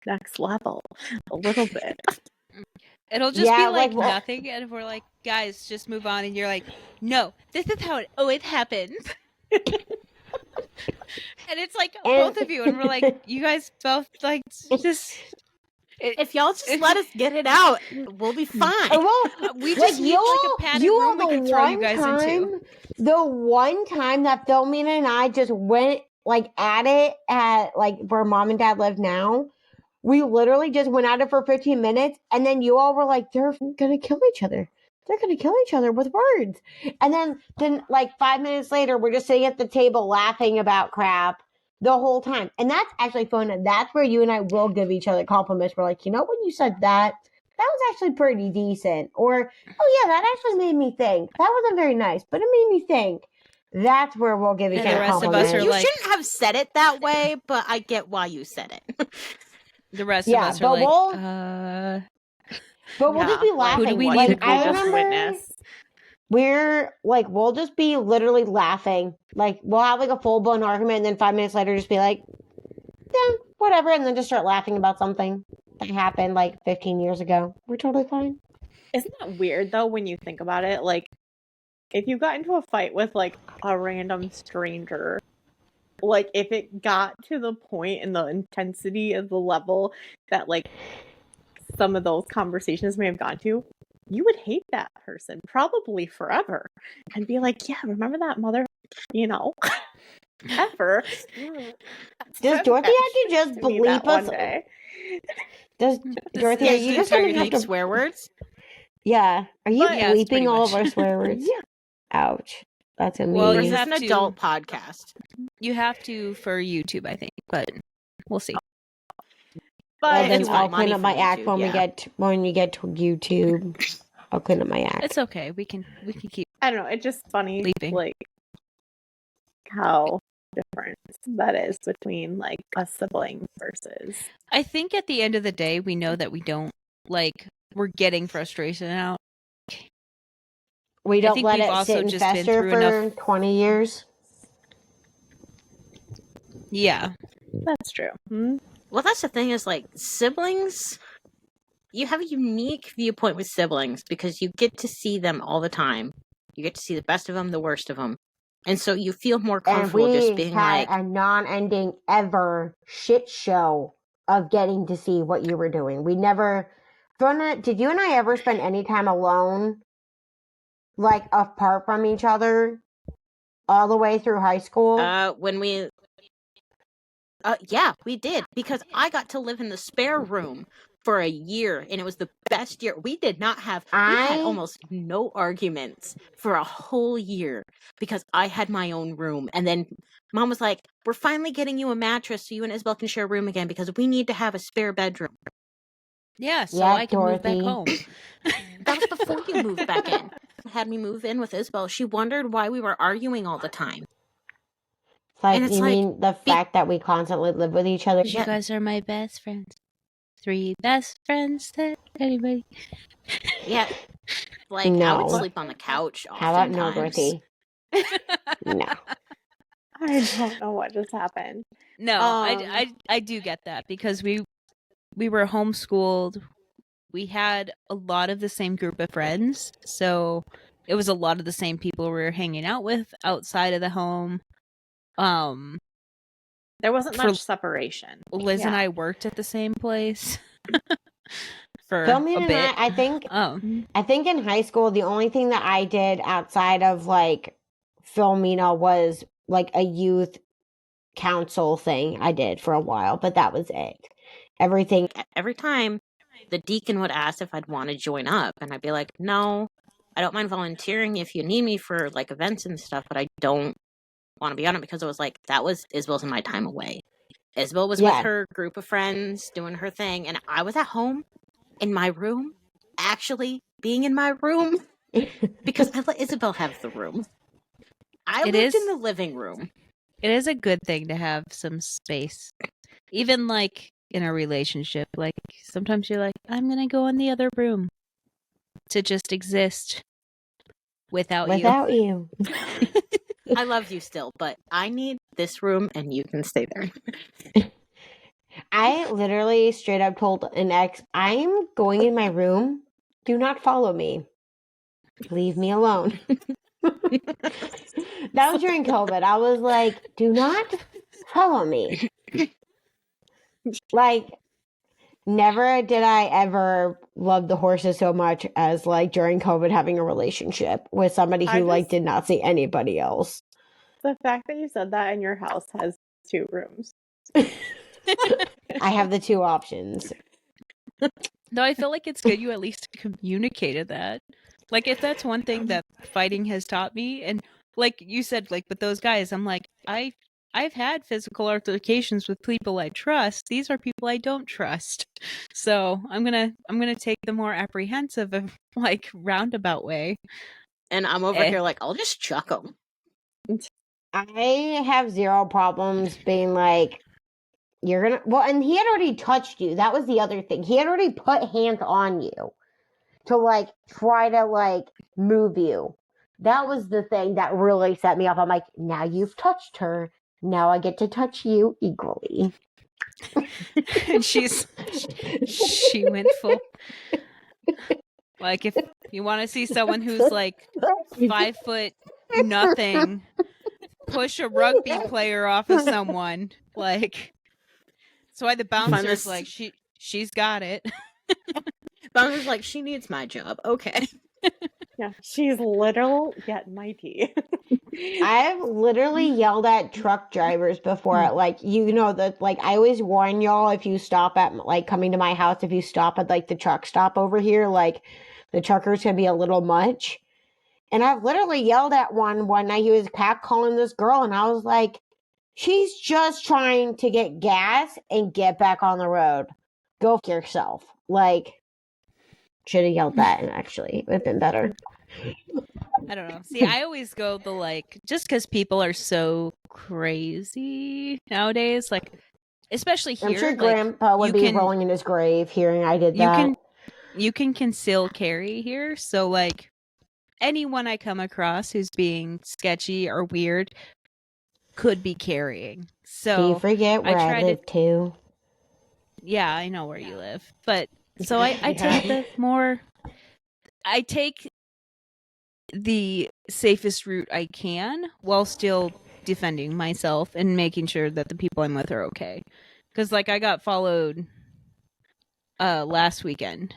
next level a little bit. It'll just Yeah, be like like, well- nothing, and if we're like, guys, just move on, and you're like, no, this is how it always happens. And it's like both of you, and we're like, you guys both like just. If y'all just let us get it out, we'll be fine. well, We like, just need like a padded room we can throw you guys into. The one time that Philomena and I just went like at it at like where mom and dad live now, we literally just went at it for 15 minutes, and then you all were like, they're gonna kill each other. They're gonna kill each other with words. And then like 5 minutes later, we're just sitting at the table laughing about crap the whole time. And that's actually fun. And that's where you and I will give each other compliments. We're like, you know, when you said that was actually pretty decent. Or, oh yeah, that actually made me think. That wasn't very nice, but it made me think. That's where we'll give each And other the rest of us compliments. are You like- shouldn't have said it that way, but I get why you said it. The rest Yeah, of us but are like, we'll- But we'll just be Yeah, laughing. Who do we like, need to I just remember witness? we're like, we'll just be literally laughing. Like, we'll have like a full blown argument, and then 5 minutes later, just be like, yeah, whatever, and then just start laughing about something that happened like 15 years ago. We're totally fine. Isn't that weird though when you think about it? Like, if you got into a fight with like a random stranger, like if it got to the point and the intensity of the level that like some of those conversations may have gone to, you would hate that person probably forever and be like, yeah, remember that mother, you know, ever. Does Dorothy have to just bleep us? One day. Does Dorothy? yeah, Are you the just gonna entire have to? Swear words? Yeah. Are you But- Yeah, it's pretty bleeping all of much. our swear words? Yeah. Ouch. That's amazing. Well, Or you is this have an to- adult podcast? you have to for YouTube, I think, but we'll see. Well, But then you I'll want money clean up my from act YouTube, when you get to YouTube. I'll clean up my act. It's okay. We can keep. I don't know. It's just funny, Leaping. like how different that is between like a sibling versus. I think at the end of the day, we know that we don't like. We're getting frustration out. We don't think let we've it also sit and just been fester through for enough- 20 years. Yeah. That's true. Hmm? Well, that's the thing is, like, siblings, you have a unique viewpoint with siblings because you get to see them all the time. You get to see the best of them, the worst of them. And so you feel more And comfortable just we being had like, a non-ending ever shit show of getting to see what you were doing. We never... Fiona, did you and I ever spend any time alone, like, apart from each other, all the way through high school? when we... yeah, we did, because I got to live in the spare room for a year, and it was the best year. We had almost no arguments for a whole year because I had my own room. And then Mom was like, we're finally getting you a mattress so you and Isabel can share a room again because we need to have a spare bedroom. Yeah, so Yeah, I can move back Dorothy. home. That was before you moved back in. Had me move in with Isabel. She wondered why we were arguing all the time. Like, And it's you like, mean the fact that we constantly live with each other? You guys are my best friends. 3 best friends that anybody. yeah, like, I No. would sleep on the couch How about no, oftentimes. Dorothy? No. I don't know what just happened. No, Um, I do get that because we were homeschooled. We had a lot of the same group of friends, so it was a lot of the same people we were hanging out with outside of the home. There wasn't For- much separation. Liz and Yeah. I worked at the same place for Philman a and bit. I think Um, I think in high school, the only thing that I did outside of like Philmina was like a youth council thing I did for a while, but that was it. Everything. Every time the deacon would ask if I'd want to join up, and I'd be like, no, I don't mind volunteering if you need me for like events and stuff, but I don't want to be on it because it was like, that was Isabel's and my time away. Isabel was with Yeah. her group of friends doing her thing, and I was at home in my room, actually being in my room because I let Isabel have the room. I It lived is- in the living room. it is a good thing to have some space, even like in a relationship. Like sometimes you're like, I'm gonna go in the other room to just exist without you. I love you still, but I need this room and you can stay there. I literally straight up told an ex, I'm going in my room. Do not follow me. Leave me alone. That was during COVID. I was like, do not follow me. Like, never did I ever love the horses so much as like during COVID having a relationship with somebody who like did not see anybody else. The fact that you said that and your house has 2 rooms. I have the 2 options. No, I feel like it's good you at least communicated that. Like, if that's one thing that fighting has taught me, and like you said, like with those guys, I'm like, I've had physical altercations with people I trust. These are people I don't trust. So I'm gonna take the more apprehensive of like roundabout way. And I'm over here like, I'll just chuck them. I have 0 problems being like, you're gonna, well, and he had already touched you. That was the other thing. He had already put hands on you to like try to like move you. That was the thing that really set me off. I'm like, now you've touched her. Now I get to touch you equally. And she went full. Like, if you want to see someone who's like 5 foot nothing push a rugby player off of someone, like, that's why the bouncer's like, she's got it. Bouncer's like, she needs my job. Okay. Yeah, she's little yet mighty. I've literally yelled at truck drivers before. Like, you know, that like I always warn y'all if you stop at like coming to my house, if you stop at like the truck stop over here, like the truckers can be a little much. And I've literally yelled at one night. He was catcalling this girl, and I was like, she's just trying to get gas and get back on the road. Go f yourself. Like, should have yelled that, and actually, it would have been better. I don't know. See, I always go the like, just because people are so crazy nowadays, like, especially here. I'm sure like, Grandpa would be rolling in his grave hearing I did that. You can conceal carry here, so like anyone I come across who's being sketchy or weird, could be carrying. Do you So forget where I tried to, live too? yeah, I know where you live. But so I Yeah. take the safest route I can while still defending myself and making sure that the people I'm with are okay. Because like I got followed last weekend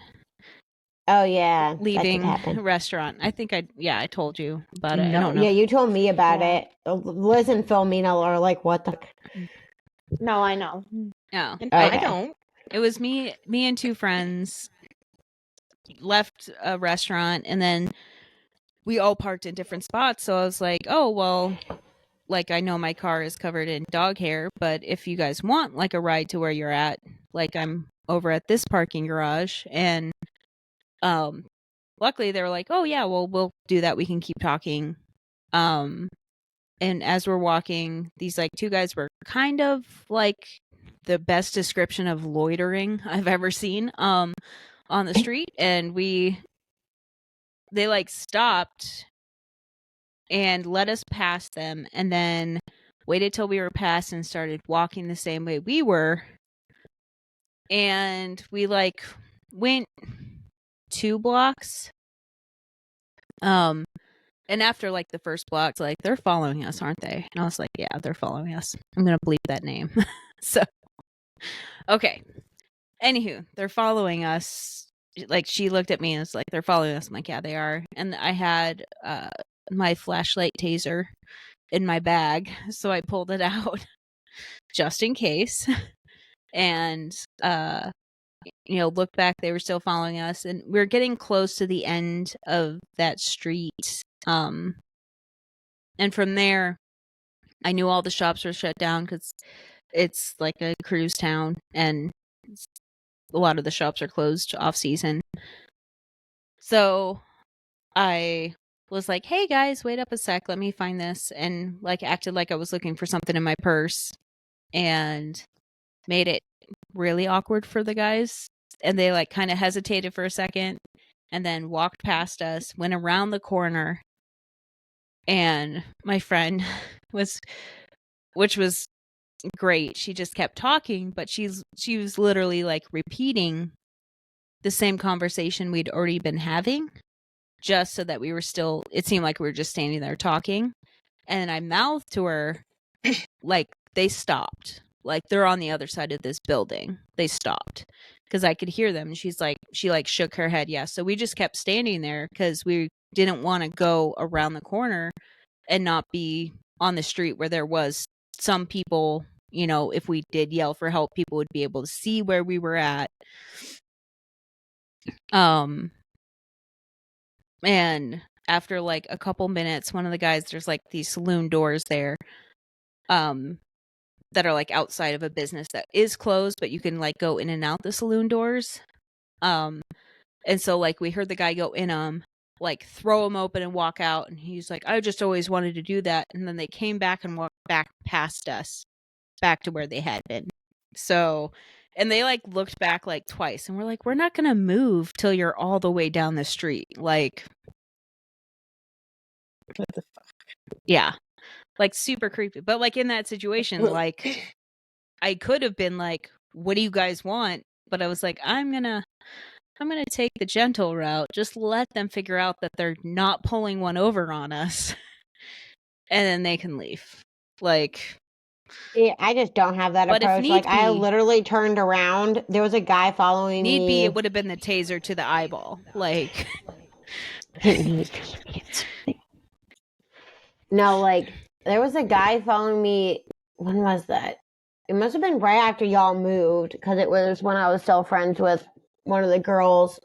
Oh yeah, that did leaving a happen. restaurant. I think I told you about it. I No. don't know. Yeah, you told me about Yeah. it. Liz and Philomena are like, what the? No, I know. No. And Okay. I don't. It was me and two friends left a restaurant, and then we all parked in different spots. So I was like, oh, well, like I know my car is covered in dog hair, but if you guys want like a ride to where you're at, like I'm over at this parking garage. And luckily they were like, oh yeah, well, we'll do that. We can keep talking. And as we're walking, these like two guys were kind of like the best description of loitering I've ever seen on the street. And they like stopped and let us pass them, and then waited till we were past and started walking the same way we were. And we like went 2 blocks. And after like the first block, like, they're following us, aren't they? And I was like, yeah, they're following us. I'm gonna bleep that name. So okay. Anywho, they're following us. Like, she looked at me and was like, they're following us. I'm like, yeah, they are. And I had my flashlight taser in my bag, so I pulled it out just in case. And looked back, they were still following us, and we are getting close to the end of that street. And from there, I knew all the shops were shut down because it's like a cruise town, and a lot of the shops are closed off season. So I was like, hey guys, wait up a sec, let me find this, and like acted like I was looking for something in my purse, and made it really awkward for the guys. And they like kind of hesitated for a second and then walked past us, went around the corner, and my friend which was great, she just kept talking, but she was literally like repeating the same conversation we'd already been having, just so that we were still, it seemed like we were just standing there talking. And I mouthed to her, like, they stopped. Like, they're on the other side of this building. They stopped. Because I could hear them. She like shook her head, yeah. So we just kept standing there because we didn't want to go around the corner and not be on the street where there was some people, if we did yell for help, people would be able to see where we were at. And after like a couple minutes, one of the guys, there's like these saloon doors there, that are like outside of a business that is closed, but you can like go in and out the saloon doors. And so like we heard the guy go in them, like throw them open and walk out, and he's like, I just always wanted to do that. And then they came back and walked back past us, back to where they had been. So, and they like looked back like twice, and we're like, we're not gonna move till you're all the way down the street. Like, What the fuck? yeah, like super creepy. But like in that situation, like I could have been like, what do you guys want? But I was like, I'm gonna take the gentle route. Just let them figure out that they're not pulling one over on us, and then they can leave. Like, Yeah, I just don't have that But if approach. need Like, I be- literally turned around. There was a guy following need me. be, it would have been the taser to the eyeball. Like, No, like, there was a guy following me. When was that? It must have been right after y'all moved, because it was when I was still friends with one of the girls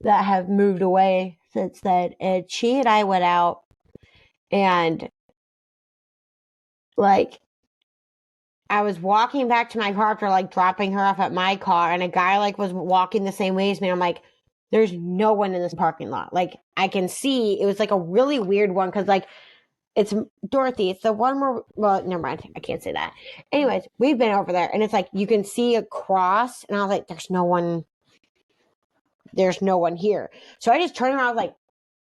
that have moved away since then. And she and I went out, and like, I was walking back to my car after like dropping her off at my car, and a guy like was walking the same way as me. I'm like, there's no one in this parking lot. Like, I can see it was like a really weird one, because like, it's Dorothy. It's the one where, well, never mind. I can't say that. Anyways, we've been over there, and it's like you can see a cross, and I was like, there's no one here. So I just turned around. I was like,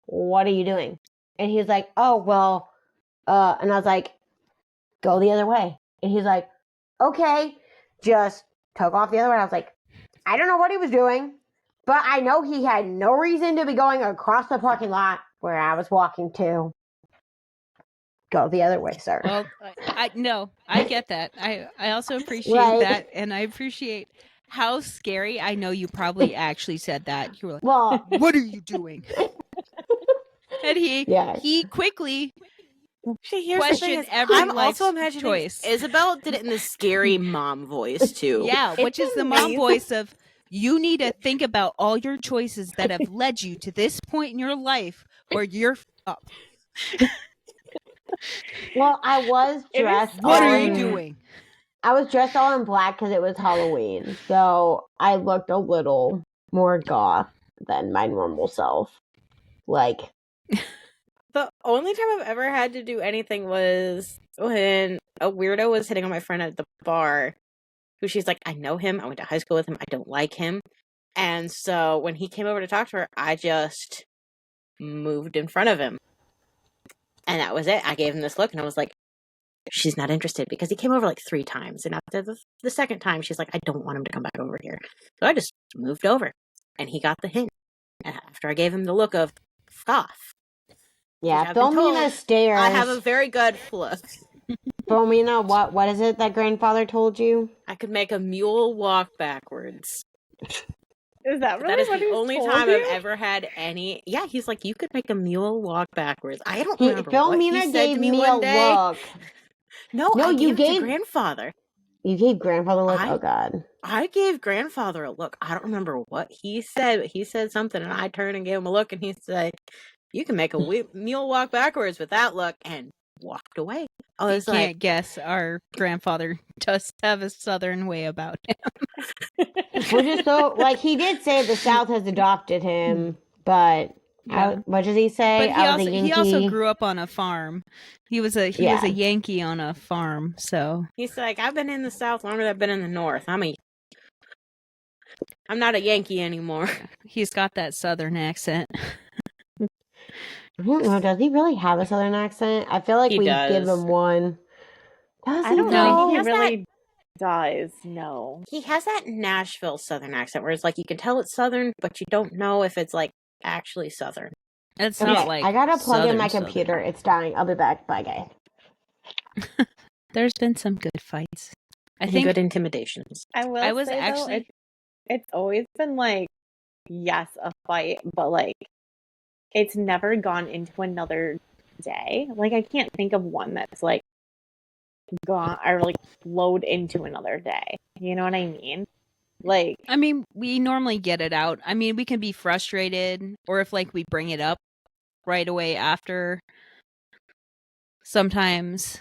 what are you doing? And he's like, oh, well, and I was like, go the other way. And he's like, okay, just took off the other way. I was like, I don't know what he was doing, but I know he had no reason to be going across the parking lot where I was walking to. Go the other way, sir. Well, I get that. I also appreciate Right. that, and I appreciate how scary. I know you probably actually said that. You were like, Well, "What are you doing?" And Yes. he quickly See, here's the thing questioned is, every I'm life's also imagining choice. Isabel did it in the scary mom voice too. Yeah, which is It's the mom amazing. voice of you need to think about all your choices that have led you to this point in your life where you're up. Well, I was It is- dressed What all are you in- doing? I was dressed all in black because it was Halloween, so I looked a little more goth than my normal self. Like, The only time I've ever had to do anything was when a weirdo was hitting on my friend at the bar, who she's like, I know him, I went to high school with him, I don't like him. And so when he came over to talk to her, I just moved in front of him. And that was it. I gave him this look and I was like, she's not interested, because he came over like 3 times. And after the second time, she's like, I don't want him to come back over here. So I just moved over and he got the hint. And after I gave him the look of, F off. yeah, I've been Philomena told stares. I have a very good look. Philomena, what is it that grandfather told you? I could make a mule walk backwards. Is that really That is what the he's only told time you? I've ever had any. Yeah, he's like, you could make a mule walk backwards. I don't He, remember what he Philomena said gave to me me one a day. look. No, No, I you gave it to gave- grandfather. You gave grandfather a look? I- Oh, God. I gave grandfather a look. I don't remember what he said, but he said something, and I turned and gave him a look, and he said, you can make a mule walk backwards with that look, and walked away. I You was can't like, guess. Our grandfather does have a southern way about him. Which is so, like, he did say the South has adopted him, but Yeah. what does he say? But I was a he Yankee. also grew up on a farm. He was a Yeah. Yankee on a farm. So he's like, I've been in the South longer than I've been in the North. I'm not a Yankee anymore. he's got that southern accent. I don't know. Does he really have a Southern accent? I feel like He we does. give him one. Does I he don't know. know. He He has really does. No. He has that Nashville Southern accent where it's like you can tell it's Southern, but you don't know if it's like actually Southern. It's Okay, not like I gotta plug in my southern. computer. It's dying. I'll be back. Bye, guys. There's been some good fights. I And think good intimidations. I will. I was say, though, actually- it's always been like, yes, a fight, but like, it's never gone into another day. Like, I can't think of one that's like gone or like flowed into another day. You know what I mean? Like, I mean, we normally get it out. I mean, we can be frustrated, or if like we bring it up right away after sometimes,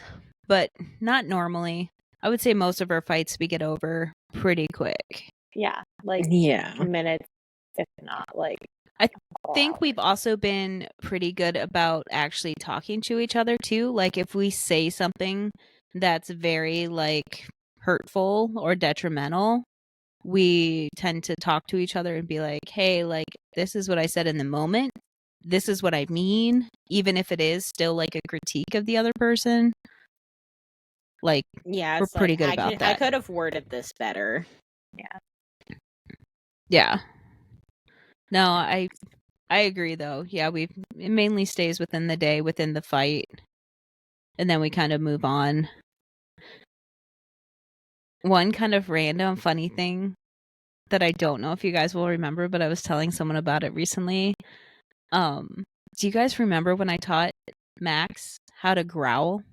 but not normally. I would say most of our fights we get over pretty quick. yeah, like Yeah. minutes, if not like. I a think hour. we've also been pretty good about actually talking to each other too. Like if we say something that's very like hurtful or detrimental, we tend to talk to each other and be like, hey, like this is what I said in the moment. This is what I mean, even if it is still like a critique of the other person. Like, Yeah, We're it's pretty like, good I about I that. could have worded this better. yeah. No, I agree though. Yeah, it mainly stays within the day, within the fight. And then we kind of move on. One kind of random funny thing that I don't know if you guys will remember, but I was telling someone about it recently. Do you guys remember when I taught Max how to growl?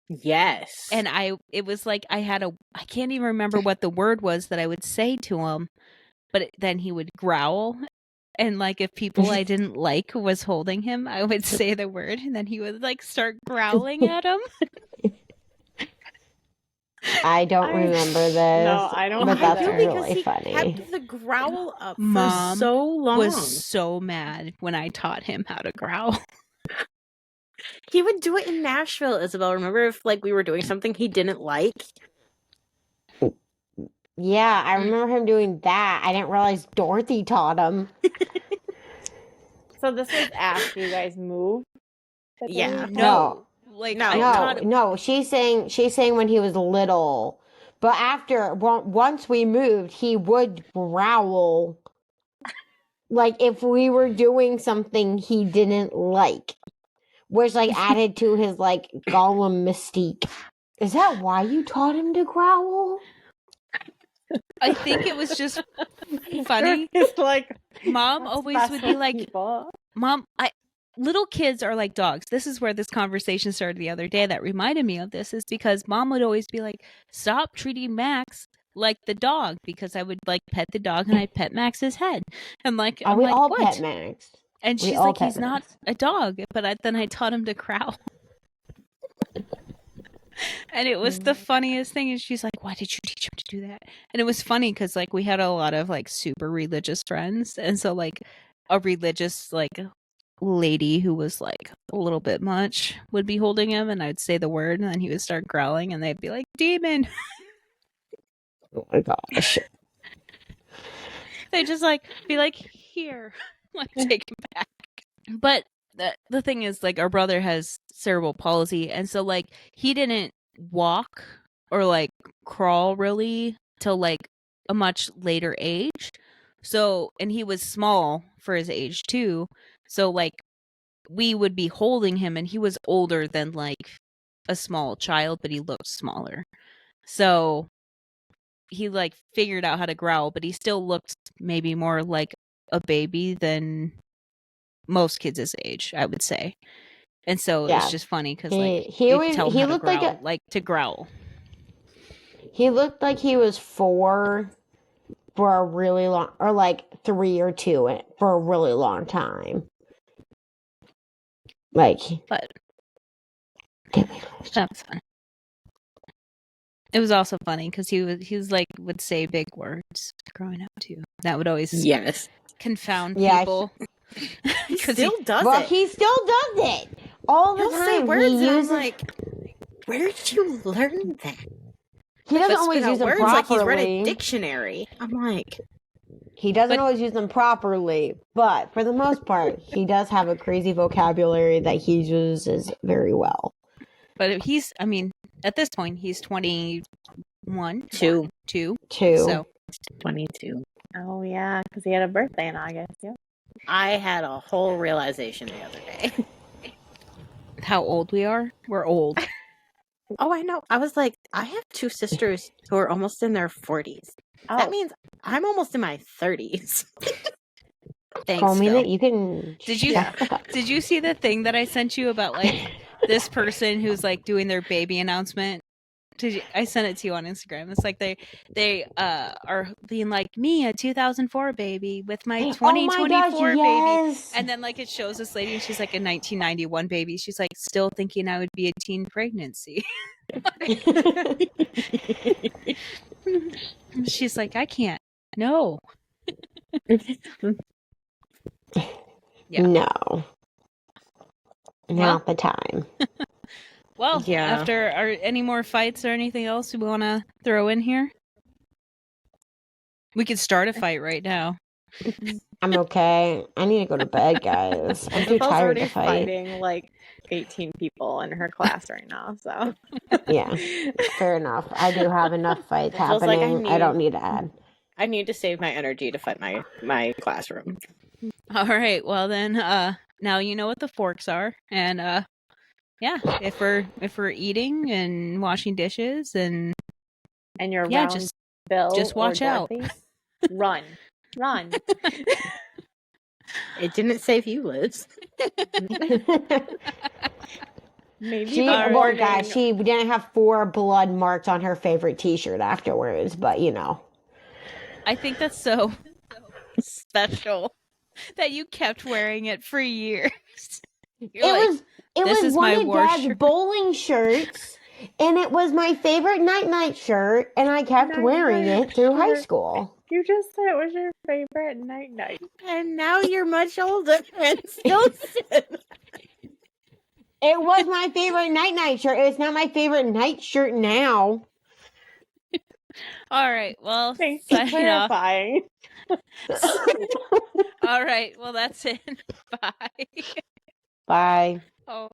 Yes. And it was like I can't even remember what the word was that I would say to him, but then he would growl. And like if people I didn't like was holding him, I would say the word and then he would like start growling at him. I don't remember this. No, I don't But that's either. really he funny. kept the growl up Mom for so long. Was so mad when I taught him how to growl. He would do it in Nashville, Isabel. Remember if like we were doing something he didn't like? Yeah, I remember him doing that. I didn't realize Dorothy taught him. So this was after you guys moved. Yeah. No. like No. I No, taught no, she's saying when he was little. But once we moved, he would growl like if we were doing something he didn't like, which like added to his like Gollum mystique. Is that why you taught him to growl? I think it was just funny. It's like Mom that's always would be special like, people. Mom, little kids are like dogs. This is where this conversation started the other day that reminded me of this, is because Mom would always be like, stop treating Max like the dog, because I would like pet the dog and I'd pet Max's head. And like, I'm we like, all what? pet Max. And We she's all like, pet he's not Max. a dog. But then I taught him to growl. And it was the funniest thing. And she's like, why did you teach him to do that? And it was funny because like we had a lot of like super religious friends. And so like a religious like lady who was like a little bit much would be holding him, and I'd say the word and then he would start growling and they'd be like, demon. Oh my gosh. They just like be like, here. Like take him back. But the thing is, like, our brother has cerebral palsy, and so like he didn't walk or like crawl really till like a much later age. So, and he was small for his age too. So like we would be holding him and he was older than like a small child, but he looked smaller. So he like figured out how to growl, but he still looked maybe more like a baby than most kids his age, I would say. And so Yeah. it's just funny because He- like he you always- tell him he how to looked like growl, a- like to growl. He looked like he was 4 for a really long, or like 3 or 2 for a really long time. Like, But that was fun. It was also funny because he was like would say big words growing up too. That would always Yes. confound Yeah, people. He 'Cause still does well, it. he still does it all the He'll time. say words he and I'm uses, like, where did you learn that? he doesn't But always spit out use them words like he's read a properly. dictionary. I'm like, He doesn't But- always use them properly, but for the most part, he does have a crazy vocabulary that he uses very well. But he's, I mean, at this point, he's 21. Two. Too. So 22. Oh yeah, because he had a birthday in August. Yep. I had a whole realization the other day. how old we are? We're old. Oh, I know. I was like, I have 2 sisters who are almost in their 40s. Oh, That means I'm almost in my 30s. Thanks, Call me Phil. that. You can. Did you- shut up. Did you see the thing that I sent you about like this person who's like doing their baby announcement? I sent it to you on Instagram. It's like they are being like, me, a 2004 baby with my Oh 2024 my gosh, baby. yes. And then like it shows this lady and she's like a 1991 baby. She's like still thinking I would be a teen pregnancy. She's like, I can't. No. Yeah. No. Not the time. Well, Yeah. after are any more fights or anything else we want to throw in here? We could start a fight right now. I'm okay. I need to go to bed, guys. I'm too Isabel's tired already to fight. fighting like 18 people in her class right now. So Yeah, fair enough. I do have enough fights It feels like I happening. I don't need to add. I need to save my energy to fight my classroom. All right. Well then, now you know what the forks are, and yeah, if we're eating and washing dishes and and you're Yeah, around Bill, just watch or out. Dorothy, run. It didn't save you, Liz. Maybe She, the Alright. well, morning. guys, she didn't have 4 blood marks on her favorite T-shirt afterwards, but you know. I think that's so special that you kept wearing it for years. You're like, It "This was is one my of war Dad's shirt." bowling shirts, and it was my favorite night shirt, and I kept wearing Night-night it through high shirt. school. You just said it was your favorite night. And now you're much older and still It was my favorite night shirt. It's not my favorite night shirt now. All right. Well, Thanks for signing off. clarifying. All right. Well, that's it. Bye. Bye. Oh.